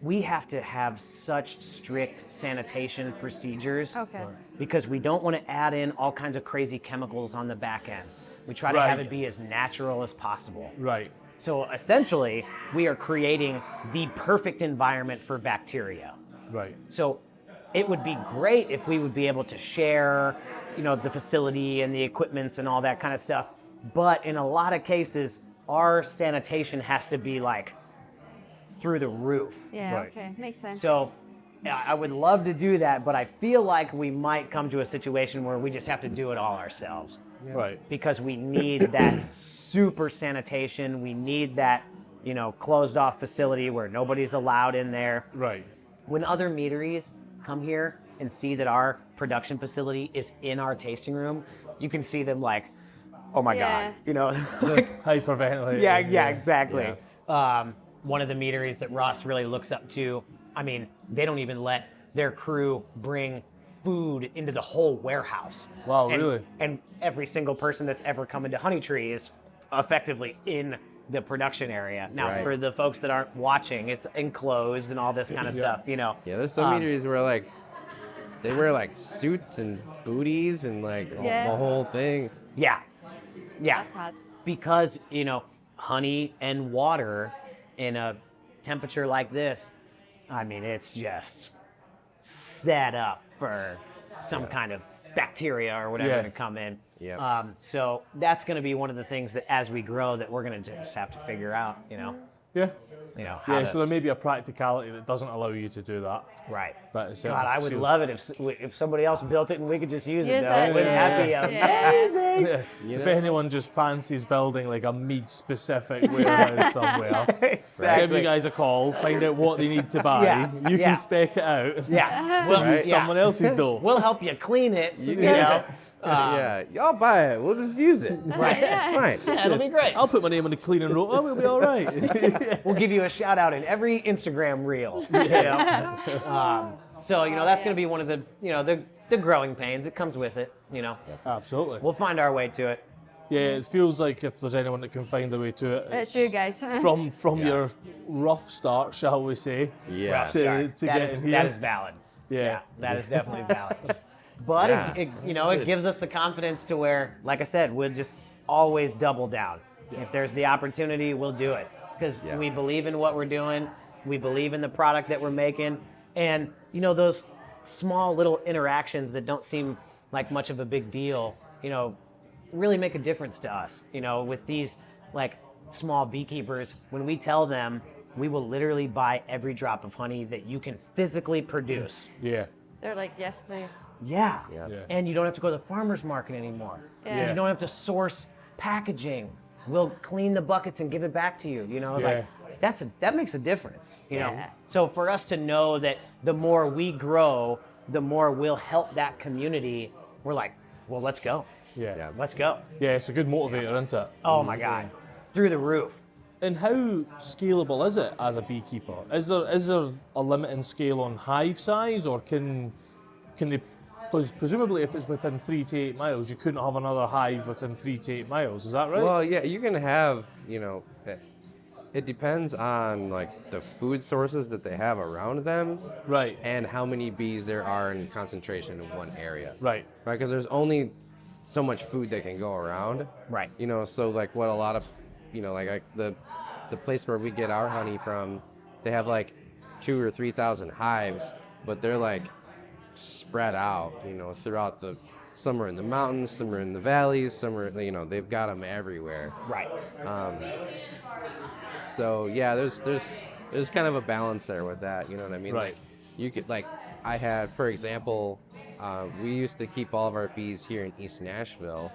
we have to have such strict sanitation procedures. Okay. Because we don't want to add in all kinds of crazy chemicals on the back end. We try to have Right. it be as natural as possible. Right. So essentially, we are creating the perfect environment for bacteria. Right. So it would be great if we would be able to share, you know, the facility and the equipments and all that kind of stuff. But in a lot of cases, our sanitation has to be like through the roof. Yeah, Right. okay. Makes sense. So I would love to do that, but I feel like we might come to a situation where we just have to do it all ourselves. Right. Because we need that super sanitation. We need that, you know, closed off facility where nobody's allowed in there. Right. When other meaderies come here and see that our production facility is in our tasting room, you can see them like, oh my Yeah. God, you know, like, Hyperventilating. yeah, exactly. Yeah. One of the meaderies that Ross really looks up to, I mean, they don't even let their crew bring food into the whole warehouse. Wow, And- really? And every single person that's ever come into Honeytree is effectively in the production area. Now, Right. for the folks that aren't watching, it's enclosed and all this kind of stuff, you know. Yeah, there's some meaderies where like they wear like suits and booties and like Yeah. the whole thing. Yeah. Yeah. That's mad. Because, you know, honey and water in a temperature like this, I mean, it's just set up for some kind of bacteria or whatever Yeah. to come in. Yeah. So that's going to be one of the things that as we grow that we're going to just have to figure out, you know, Yeah. how Yeah, to, so there may be a practicality that doesn't allow you to do that. right. But it's, God, I would love it if somebody else built it and we could just use it. Use Though. it, Wouldn't that be yeah. amazing? If anyone just fancies building like a mead-specific warehouse somewhere, Exactly. give you guys a call, find out what they need to buy. Yeah, You yeah. can spec it out. Yeah. Well, Use someone else's dough. We'll help you clean it. You Yeah. know. Yeah, y'all buy it. We'll just use it. Right. It's fine. It'll be great. I'll put my name on the cleaning rope. Oh, we'll be all right. We'll give you a shout out in every Instagram reel. You know? So, you know, that's going to be one of the, you know, the growing pains. It comes with it, you know. Absolutely. We'll find our way to it. Yeah, it feels like if there's anyone that can find a way to it, It's you guys. from your rough start, shall we say? Yeah. Rough start. to That get is- in here. that is valid. Yeah. That is definitely valid. But Yeah. it gives us the confidence to where, like I said, we'll just always double down. If there's the opportunity, we'll do it because we believe in what we're doing. We believe in the product that we're making, and you know those small little interactions that don't seem like much of a big deal, you know, really make a difference to us. You know, with these like small beekeepers, when we tell them we will literally buy every drop of honey that you can physically produce. Yeah. They're like, yes, please. Yeah. Yeah. And you don't have to go to the farmer's market anymore. Yeah. You don't have to source packaging. We'll clean the buckets and give it back to you. You know, like that makes a difference. You know. Yeah. So for us to know that the more we grow, the more we'll help that community, we're like, well, let's go. Yeah. Let's go. Yeah, it's a good motivator, isn't it? Oh my God. Through the roof. And how scalable is it as a beekeeper? Is there a limit in scale on hive size, or can they? Because presumably, if it's within 3 to 8 miles, you couldn't have another hive within 3 to 8 miles. Is that right? Well, yeah, you can have, you know, it depends on like the food sources that they have around them right. and how many bees there are in concentration in one area. Right. Right, because there's only so much food that can go around. Right. You know, so like what a lot of, you know, like the place where we get our honey from, they have like 2,000 or 3,000 hives, but they're like spread out, you know, throughout some are in the mountains, some are in the valleys, some are, you know, they've got them everywhere. Right. So yeah, there's kind of a balance there with that, you know what I mean? Right. Like you could, like I had, for example, we used to keep all of our bees here in East Nashville,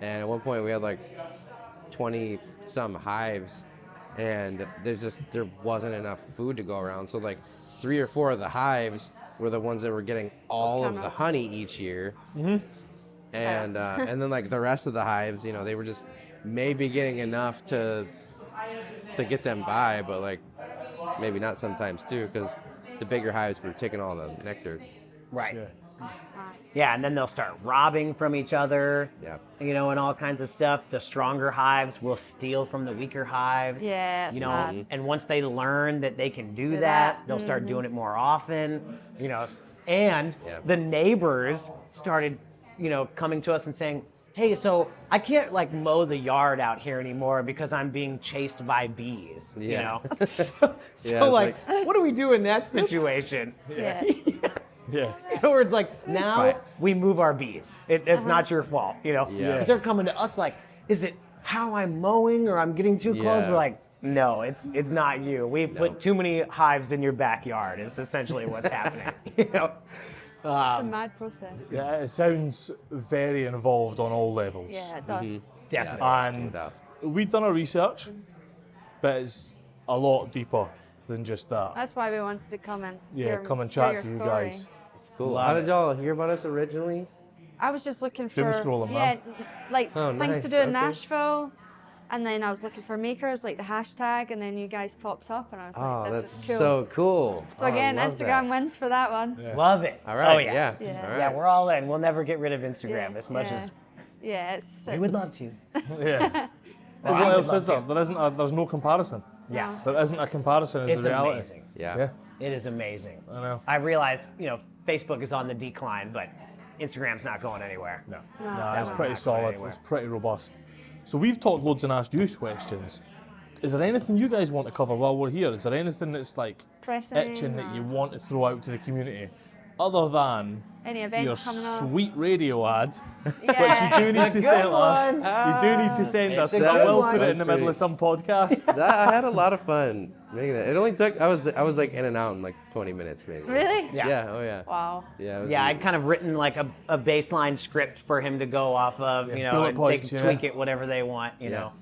and at one point we had like 20 some hives, and there wasn't enough food to go around. So like 3 or 4 of the hives were the ones that were getting all of the honey each year, and then like the rest of the hives, you know, they were just maybe getting enough to get them by, but like maybe not sometimes too, because the bigger hives were taking all the nectar. Right. Yeah. Yeah, and then they'll start robbing from each other, Yeah. you know, and all kinds of stuff. The stronger hives will steal from the weaker hives. Yeah, it's you know, mad. and once they learn that they can do Do that, that. they'll start doing it more often, you know. And Yeah. the neighbors started, you know, coming to us and saying, hey, so I can't like mow the yard out here anymore because I'm being chased by bees, you Yeah. know? so Yeah, it's like, what do we do in that situation? Yeah. Yeah. In other words, like now fine. we move our bees. It's not your fault, you know? Yeah. Because they're coming to us like, is it how I'm mowing or I'm getting too close? Yeah. We're like, no, it's not you. We put too many hives in your backyard is essentially what's happening. You know? It's a mad process. Yeah, it sounds very involved on all levels. Yeah, it does. Definitely. And No doubt. we've done our research, but it's a lot deeper than just that. That's why we wanted to come and Come and hear chat your to you story. guys. It's cool. Love How it. did y'all hear about us originally? I was just looking Doom for scrolling, yeah, man. like Oh, things to nice, do in okay. Nashville, and then I was looking for makers, like the hashtag, and then you guys popped up, and I was Oh, like, this that's is cool. so cool. So Oh, I again, love Instagram that. wins for that one. Love it. All right. Oh, yeah. Yeah. All right. Yeah, we're all in. We'll never get rid of Instagram as much yeah. as Yeah, it's we would love to. Yeah. What I would else love is there? to. There's no comparison. Yeah. There isn't a comparison as It's the reality. amazing. Yeah. It is amazing. I know. I realize, Facebook is on the decline, but Instagram's not going anywhere. No, That it's one's pretty not solid. going anywhere. It's pretty robust. So we've talked loads and asked you questions. Is there anything you guys want to cover while we're here? Is there anything that's like Pressing itching that you want to throw out to the community, other than Any your events coming up? sweet radio ad, Yeah. which you do need to good send one. us? You do need to send us, It's a because I good will one. put it in the That's middle of some podcasts. I had a lot of fun making that. It only took, I was like in and out in like 20 minutes maybe. Really? Yeah. Yeah, oh yeah. Wow. Yeah, it was Yeah, really- I'd kind of written like a baseline script for him to go off of, bullet and points, they can tweak it whatever they want, you know.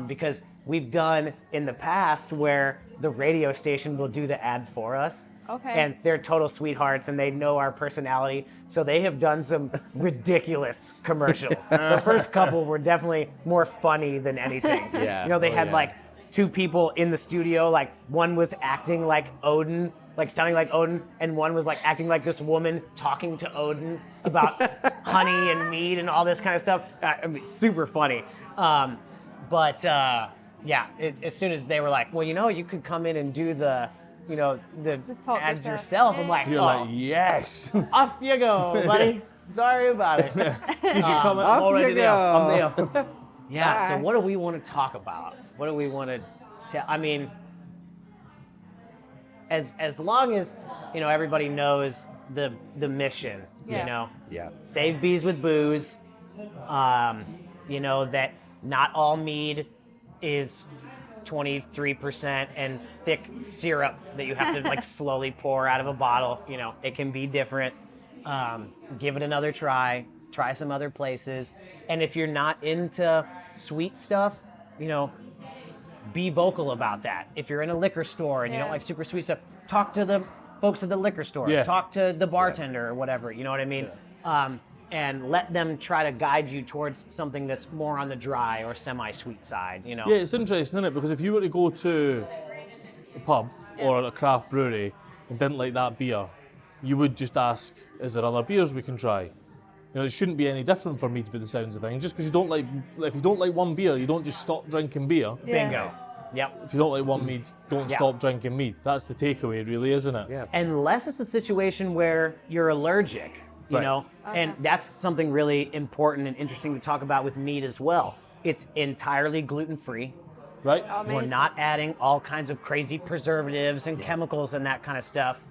Because we've done in the past where the radio station will do the ad for us. Okay. And they're total sweethearts and they know our personality. So they have done some ridiculous commercials. The first couple were definitely more funny than anything. Yeah. They Oh, had yeah. like two people in the studio, like one was acting like Odin, like sounding like Odin, and one was like acting like this woman talking to Odin about honey and mead and all this kind of stuff. I mean, super funny. As soon as they were like, well, you could come in and do the talk ads yourself. yourself. I'm like, You're oh, like, yes. off you go, buddy. Sorry about it. You can come in. Off I'm already you there. go. I'm there. Yeah, so what do we want to talk about? What do we want to tell? I mean, as long as, everybody knows the mission, Yeah. Yeah. Save bees with booze, that not all mead is 23% and thick syrup that you have to like slowly pour out of a bottle. It can be different. Give it another try some other places. And if you're not into sweet stuff, be vocal about that. If you're in a liquor store and you don't Yeah. like super sweet stuff, talk to the folks at the liquor store. Yeah. Talk to the bartender or whatever, you know what I mean? And let them try to guide you towards something that's more on the dry or semi-sweet side, Yeah, it's interesting, isn't it? Because if you were to go to a pub or a craft brewery and didn't like that beer, you would just ask, is there other beers we can try? It shouldn't be any different for me by the sounds of things. Just because if you don't like one beer, you don't just stop drinking beer. Bingo. Yep. If you don't like one mead, don't Yeah. stop drinking mead. That's the takeaway, really, isn't it? Yeah. Unless it's a situation where you're allergic, Right. and that's something really important and interesting to talk about with mead as well. It's entirely gluten-free. Right? We're Amazing. not adding all kinds of crazy preservatives and chemicals and that kind of stuff.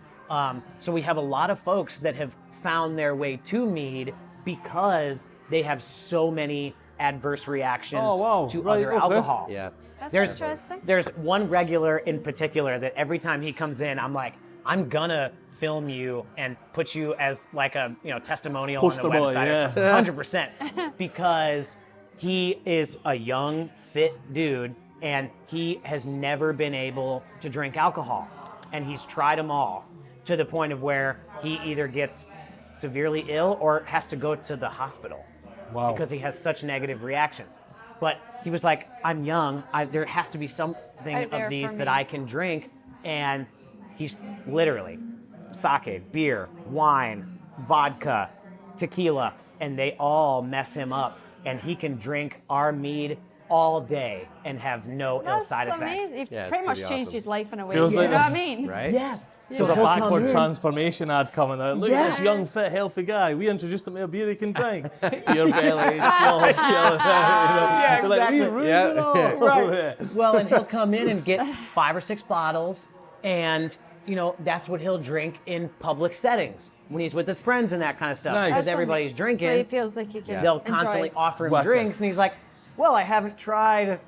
So we have a lot of folks that have found their way to mead because they have so many adverse reactions Oh, wow. to Right, other okay. alcohol. Yeah. That's There's interesting. There's one regular in particular that every time he comes in, I'm like, I'm gonna film you and put you as like a testimonial on the Poster boy, website or yeah. something, 100%, because he is a young, fit dude, and he has never been able to drink alcohol, and he's tried them all to the point of where he either gets severely ill or has to go to the hospital Wow. because he has such negative reactions. But he was like, I'm young, there has to be something Out there of these for that me. I can drink. And he's literally sake, beer, wine, vodka, tequila, and they all mess him up. And he can drink our mead all day and have no ill That's side effects. amazing. You've Yeah, it's pretty much pretty changed awesome. his life in a way. Feels You like know what I this, mean? Right? Yes. So there's a he'll come backward in. transformation ad coming out. Look at this young, fit, healthy guy. We introduced him to a beer he can drink. Your belly, slow, chilling. Yeah, You're like, we exactly. ruined Yeah. it all. Right. Well, and he'll come in and get 5 or 6 bottles, and that's what he'll drink in public settings when he's with his friends and that kind of stuff. Nice. Because That's everybody's something- drinking. So he feels like he can They'll enjoy. constantly offer him Worth it. drinks, and he's like, well, I haven't tried,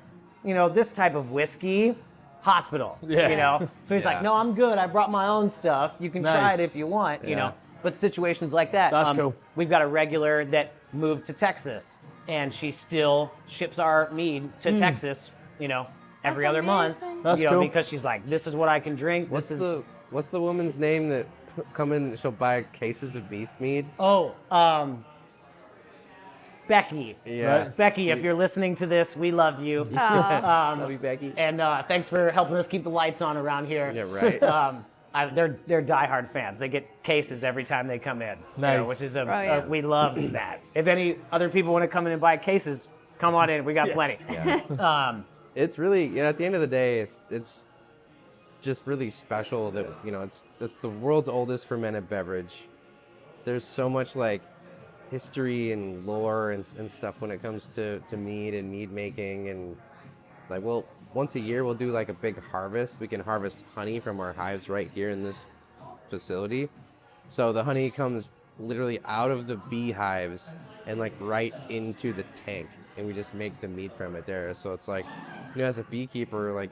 this type of whiskey. Hospital, Yeah. So he's Yeah. like, no, I'm good. I brought my own stuff. You can try Nice. it if you want, Yeah. But situations like that. That's cool. We've got a regular that moved to Texas, and she still ships our mead to Texas, every That's other month. amazing. That's cool. Because she's like, this is what I can drink. What's This is the woman's name that come in? She'll buy cases of beast mead. Becky. Yeah. Right. Becky, if you're listening to this, we love you. Love you, Becky. And thanks for helping us keep the lights on around here. Yeah, right. They're diehard fans. They get cases every time they come in. Nice. Which is Brilliant. we love that. If any other people want to come in and buy cases, Come on in. We got plenty. Yeah. It's really, you know, at the end of the day, it's just really special that, you know, it's the world's oldest fermented beverage. There's so much like history and lore and stuff when it comes to mead and mead making, and like, well, once a year we'll do like a big harvest. We can harvest honey from our hives right here in this facility. So the honey comes literally out of the beehives and like right into the tank, and we just make the mead from it there. So it's like, you know, as a beekeeper, like,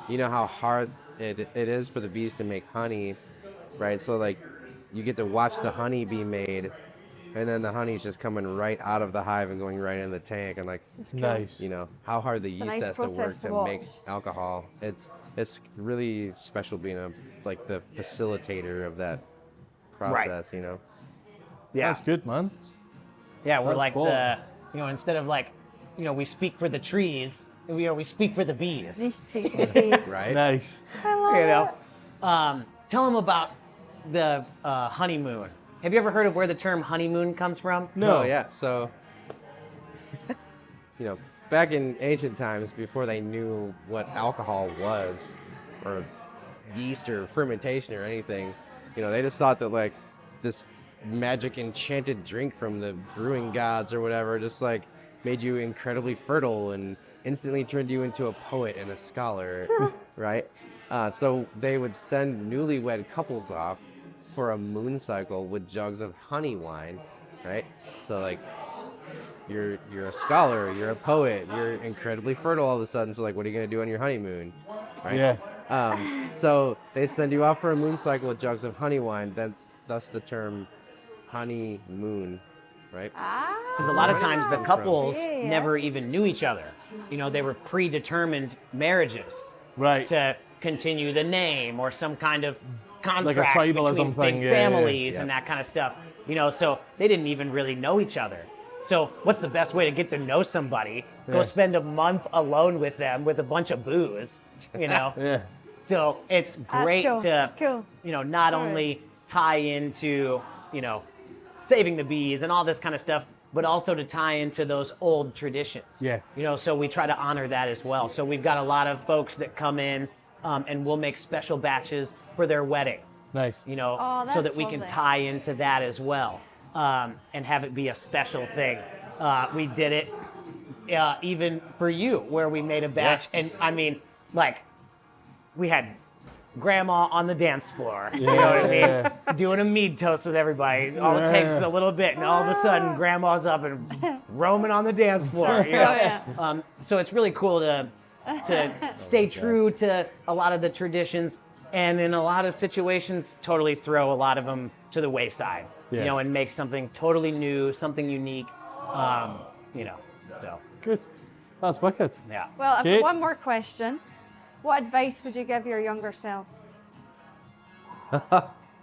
you know how hard it is for the bees to make honey, right? So like, you get to watch the honey be made, and then the honey's just coming right out of the hive and going right in the tank, and like, Nice. you know how hard the a yeast nice has to work process to to watch. make alcohol. It's really special being the facilitator of that process, you know. Yeah. That's good, man. Yeah, we're That's like cool. you know, instead of like, you know, we speak for the trees, we speak for the bees. These speak for the bees. Right? Nice. I love You it. know, tell them about the honeymoon. Have you ever heard of where the term honeymoon comes from? No. Oh, yeah. So, you know, back in ancient times, before they knew what alcohol was, or yeast or fermentation or anything, you know, they just thought that like this magic enchanted drink from the brewing gods or whatever just like made you incredibly fertile and instantly turned you into a poet and a scholar, right? So they would send newlywed couples off for a moon cycle with jugs of honey wine, right? So like, you're a scholar, you're a poet, you're incredibly fertile all of a sudden. So like, what are you gonna do on your honeymoon, right? Yeah. So they send you off for a moon cycle with jugs of honey wine. Then, thus the term honeymoon, right? Because a lot of times the couples Yes. never even knew each other. You know, they were predetermined marriages Right. to continue the name or some kind of contract tribalism between thing, big yeah, yeah, families yeah. and that kind of stuff. You know, so they didn't even really know each other. So what's the best way to get to know somebody? Go Yeah. spend a month alone with them with a bunch of booze, you know? Yeah. So it's great cool. to, That's cool. you know, not Story. only tie into, you know, saving the bees and all this kind of stuff, but also to tie into those old traditions. Yeah. You know, so we try to honor that as well. So we've got a lot of folks that come in and we'll make special batches for their wedding, Nice. you know, Oh, so that that's we can lovely. tie into that as well and have it be a special thing. We did it even for you, where we made a batch. And I mean, like, we had grandma on the dance floor, you know what I mean? Doing a mead toast with everybody. All it takes is a little bit, and all of a sudden, grandma's up and roaming on the dance floor. You know? Oh, yeah. So it's really cool to stay true to a lot of the traditions, and in a lot of situations, totally throw a lot of them to the wayside. Yeah. You know, and make something totally new, something unique. You know, so Good. That's wicked. yeah. Well, I've Okay. got one more question. What advice would you give your younger selves?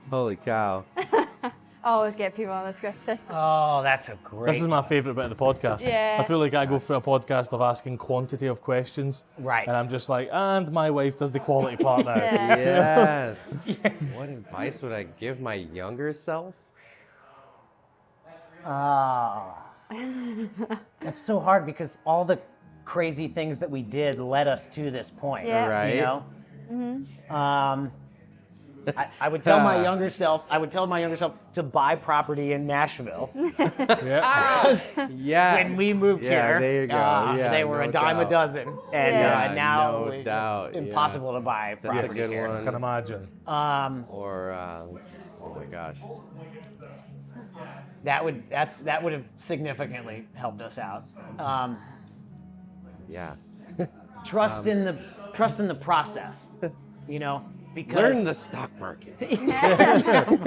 Holy cow. I always get people on this question. Oh, that's a great. This is my favourite bit of the podcast. Yeah. I feel like I go through a podcast of asking quantity of questions. Right. And I'm just like, and my wife does the quality part now. Yeah. Yes. What advice would I give my younger self? That's so hard because all the crazy things that we did led us to this point. Yeah. Right. You know? I would tell my younger self. I would tell my younger self to buy property in Nashville. Yeah. Yes. When we moved Yeah, here, there you go. Yeah, they were no a dime doubt. a dozen, and Yeah. now No it's doubt, yeah. impossible to buy That's a property good here. I one. can imagine. Or, oh my gosh. That would have significantly helped us out. Yeah. Trust in the process, you know, because Learn the stock market.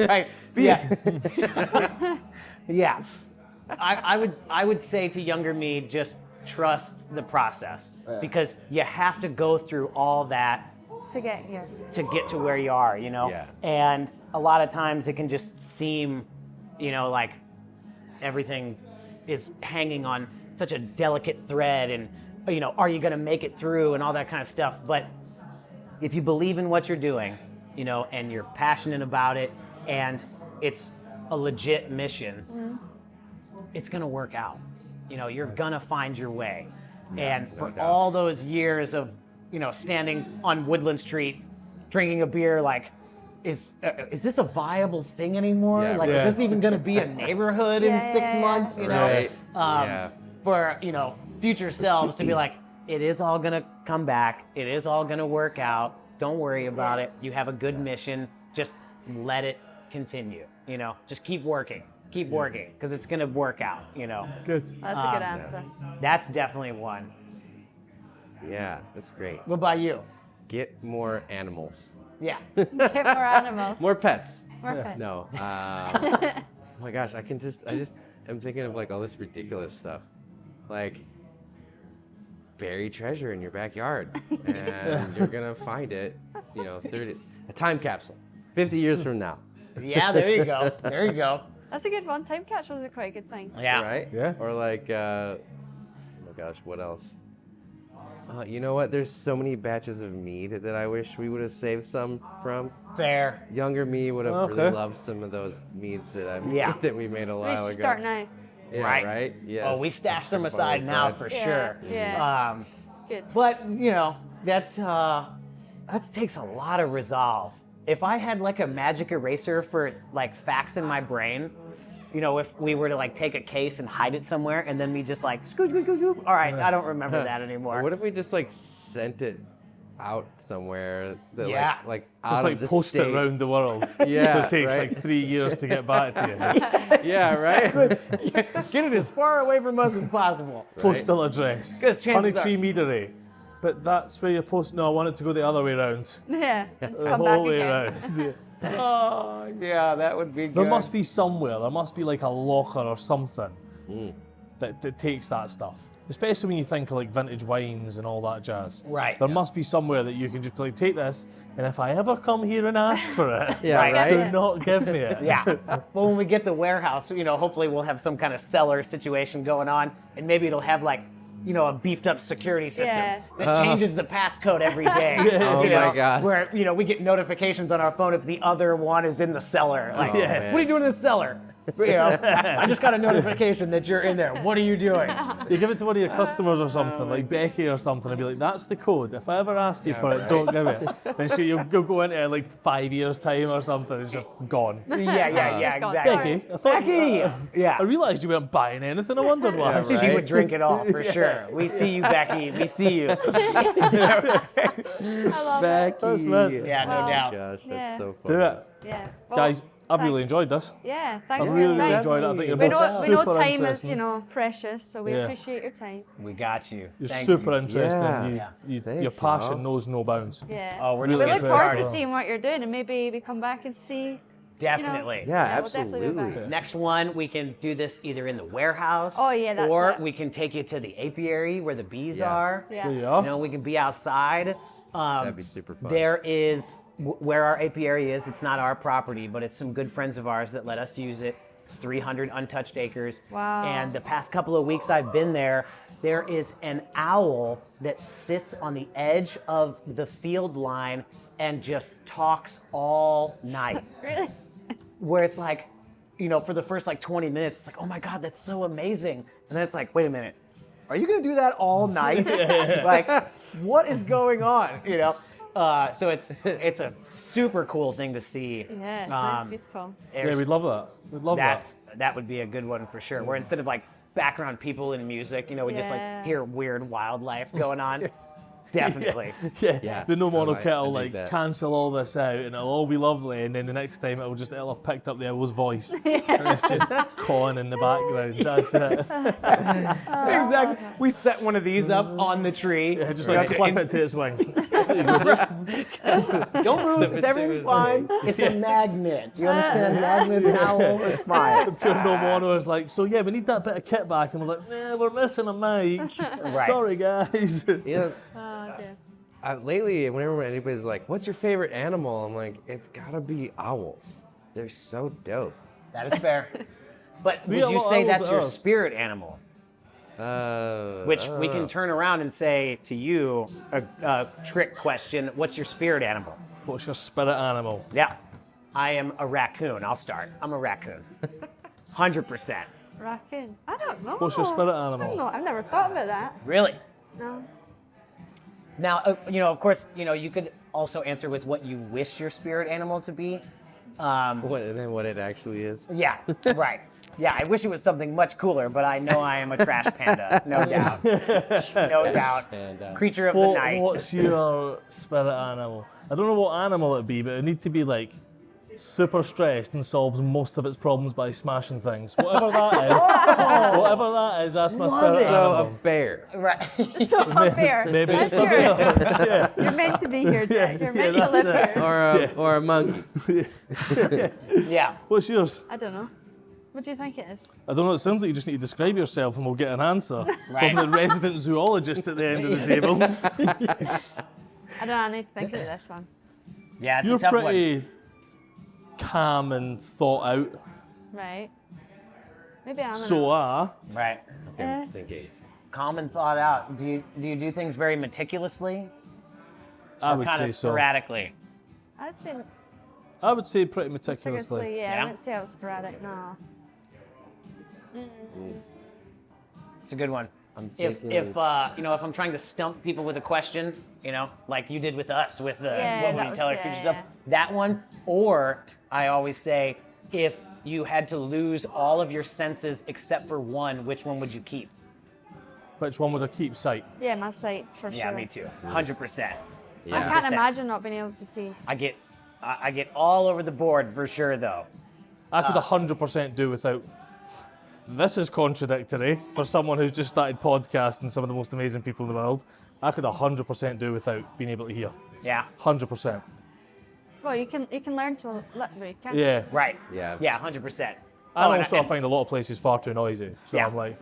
right. Yeah. Yeah. I would say to younger me, just trust the process because you have to go through all that To get here. to get to where you are, you know? Yeah. And a lot of times it can just seem, you know, like everything is hanging on such a delicate thread and, you know, are you going to make it through and all that kind of stuff. But if you believe in what you're doing, you know, and you're passionate about it and it's a legit mission, it's going to work out. you're gonna find your way. And for all those years of, standing on Woodland Street, drinking a beer, like, is this a viable thing anymore? Yeah, like, right. is this even gonna be a neighborhood in 6 months? Right. For future selves to be like, it is all gonna come back. It is all gonna work out. Don't worry about it. You have a good mission. Just let it continue. Just keep working. Keep working, because it's gonna work out. Good. That's a good answer. That's definitely one. Yeah, that's great. What about you? Get more animals. Yeah. Get more animals. More pets. More pets. No. Oh my gosh, I am thinking of like all this ridiculous stuff. Like, bury treasure in your backyard and you're gonna find it, a time capsule, 50 years from now. Yeah, there you go. There you go. That's a good one. Time capsules are quite a good thing. Yeah. Right? Yeah. Or like, oh my gosh, what else? You know what? There's so many batches of mead that I wish we would have saved some from. Fair. Younger me would have really Okay. loved some of those meads that Yeah. that we made a We while should ago. start now. Yeah, Right. right? Yes. Oh, we stashed some aside now for sure. Yeah. Good. But that takes a lot of resolve. If I had like a magic eraser for like facts in my brain, if we were to like take a case and hide it somewhere and then we just like scoop, scoop, scoop, scoop. All right, I don't remember that anymore. Or what if we just like sent it out somewhere that Yeah. like Just out like of the post state? it around the world. Yeah, So it takes right. like 3 years to get back to you. Yeah, right? Get it as far away from us as possible. Postal address. 'Cause chances Honeytree Meadery. But that's where you're post. No, I want it to go the other way around. Yeah. Let's The come whole back way again. around. Yeah. Oh, yeah, that would be good. There must be somewhere. There must be like a locker or something that takes that stuff. Especially when you think of like vintage wines and all that jazz. Right. There must be somewhere that you can just like take this, and if I ever come here and ask for it, Yeah, Right. right? do not give me it. Yeah. Well, when we get the warehouse, hopefully we'll have some kind of cellar situation going on, and maybe it'll have like, a beefed up security system Yeah. that changes the passcode every day. Oh my God. Where, we get notifications on our phone if the other one is in the cellar. Like, man. what are you doing in the cellar? I just got a notification that you're in there. What are you doing? You give it to one of your customers or something, like Becky or something, and be like, that's the code. If I ever ask you for it, don't give it. Then you'll go into it like 5 years' time or something, it's just gone. Yeah, Just gone. exactly. Becky, I thought Becky! Yeah. I realised you weren't buying anything. I wondered why. Yeah, She right? would drink it all for sure. We see you, Becky. We see you. I love it. That's meant. Yeah, no Well, doubt. Gosh, Yeah. that's so Do funny. it. Yeah. Well, Guys, I've really thanks. enjoyed this. Yeah, I thanks for really, your really time. enjoyed it. I think you're We both know super time is, interesting. precious, so we Yeah. appreciate your time. We got you. You're Thank super you. interesting. Yeah. Your Thanks, passion Rob. knows no bounds. Yeah. Oh, we're we just look getting forward to started. seeing what you're doing, and maybe we come back and see. Definitely. Yeah, we'll definitely be absolutely. back. Next one, we can do this either in the warehouse. Oh, yeah, that's Or it. we can take you to the apiary where the bees Yeah. are. Yeah. There you are. We can be outside. That'd be super fun. There is where our apiary is. It's not our property, but it's some good friends of ours that let us use it. It's 300 untouched acres. Wow. And the past couple of weeks I've been there, there is an owl that sits on the edge of the field line and just talks all night. Really? Where it's like, for the first like 20 minutes, it's like, oh my God, that's so amazing. And then it's like, wait a minute, are you gonna do that all night? Like, what is going on? So it's a super cool thing to see. Yeah, sounds Um, beautiful. Yeah, we'd love that. We'd love that. That would be a good one for sure. Where instead of like background people and music, we just Yeah. like hear weird wildlife going on. Definitely. Yeah. The no mono I kettle, dig like, that. cancel all this out and it'll all be lovely, and then the next time it'll have picked up the owl's voice. And it's just cawing in the background. That's it. Exactly. We set one of these up on the tree. Yeah, just like clip it to its wing. Don't move. Everything's fine. It's a magnet. Do you understand? Magnets, owl. It's fine. Pure no mono is like, so yeah, we need that bit of kit back, and we're like, we're missing a mic. Sorry, guys. Yes. Oh, dear. Lately, whenever anybody's like, what's your favorite animal? I'm like, it's gotta be owls. They're so dope. That is fair. But We would got you owls say at that's your ours. spirit animal? Which we can turn around and say to you, a trick question, what's your spirit animal? What's your spirit animal? Yeah, I am a raccoon. I'll start. I'm a raccoon. 100%. Raccoon. I don't know. What's your spirit I animal? don't know. I've never thought about that. Really? No. Now, of course, you could also answer with what you wish your spirit animal to be. And then what it actually is. Yeah, right. Yeah, I wish it was something much cooler, but I know I am a trash panda, no doubt. No doubt. Panda. Creature of the night. What's your spirit animal? I don't know what animal it'd be, but it'd need to be like super stressed and solves most of its problems by smashing things. Whatever that is, that's my spirit So a animal. bear. Right. So a bear. Maybe That's it's something yours. else. Yeah. You're meant to be here, Jack. You're meant to that's live it. here. Or a monkey. Yeah. What's yours? I don't know. What do you think it is? I don't know, it sounds like you just need to describe yourself and we'll get an answer Right. from the resident zoologist at the end of the table. I don't know. I need to think of this one. Yeah, it's You're a tough pretty calm and thought out. Right. Maybe I'm So one. Right. Eh. Thinking. Calm and thought out. Do you do things very meticulously? I Or would kind say of so. sporadically? I'd say I would say pretty meticulously. seriously, yeah. Yeah? I wouldn't say I was sporadic, no. It's a good one. I'm If thinking. if I'm trying to stump people with a question, like you did with us with the Yeah, what would that you was- tell our yeah, future yeah. self, that one, or I always say if you had to lose all of your senses except for one, which one would you keep? Which one would I keep? Sight. Yeah, my sight for Yeah, sure. me too. 100%. I Yeah. can't 100%. imagine not being able to see. I get all over the board for sure though. I could 100% do without. This is contradictory for someone who's just started podcasting, some of the most amazing people in the world. I could 100% do without being able to hear. Yeah. 100%. Well, you can learn to live, can't you? Yeah. Right. Yeah. Yeah, 100%. And Oh, also, I find a lot of places far too noisy. So Yeah. I'm like,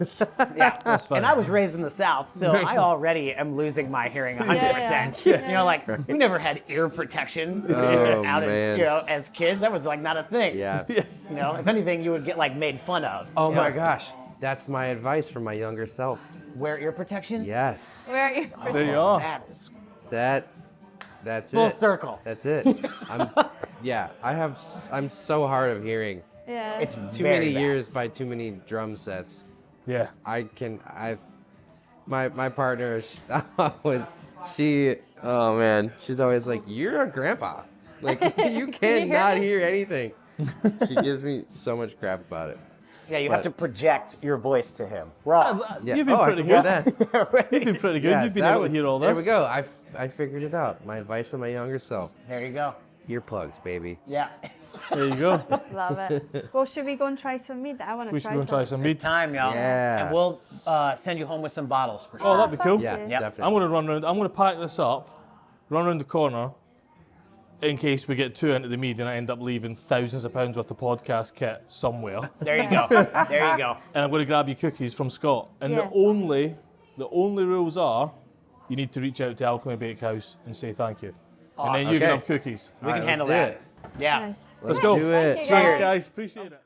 Yeah. that's fine. And I was raised in the South, so I already am losing my hearing 100%. Yeah. We never had ear protection Oh, out man. as kids. That was like not a thing. Yeah. If anything, you would get like made fun of. Oh my gosh. That's my advice for my younger self. Wear ear protection? Yes. Where are you? There you are. That is That's full it. circle. That's it. I'm so hard of hearing. Yeah. It's Too very many bad. years by too many drum sets. yeah. My partner, she's always like, you're a grandpa. Like, you cannot hear anything. She gives me so much crap about it. Yeah, you have to project your voice to him. Ross. Yeah. You've been I pretty can hear good. that. You've been pretty good. Yeah, You've been that able was- to hear all this. There we go. I figured it out. My advice to my younger self. There you go. Earplugs, baby. Yeah. There you go. Love it. Well, should we go and try some mead? I want to We should go and try some mead. It's time, y'all. Yeah. And we'll send you home with some bottles for sure. Oh, that'd be cool. Yeah, Yep. definitely. I'm going to run around. I'm going to pack this up, run around the corner, in case we get too into the mead and I end up leaving thousands of pounds worth of podcast kit somewhere. There you go. There you go. And I'm going to grab you cookies from Scott. And Yeah. the only rules are, you need to reach out to Alchemy Bakehouse and say thank you. And then you can Okay. have cookies. We can let's handle do that. it. Yeah. Nice. Let's go. Do it. Thank you, Thanks, guys. guys. Appreciate it.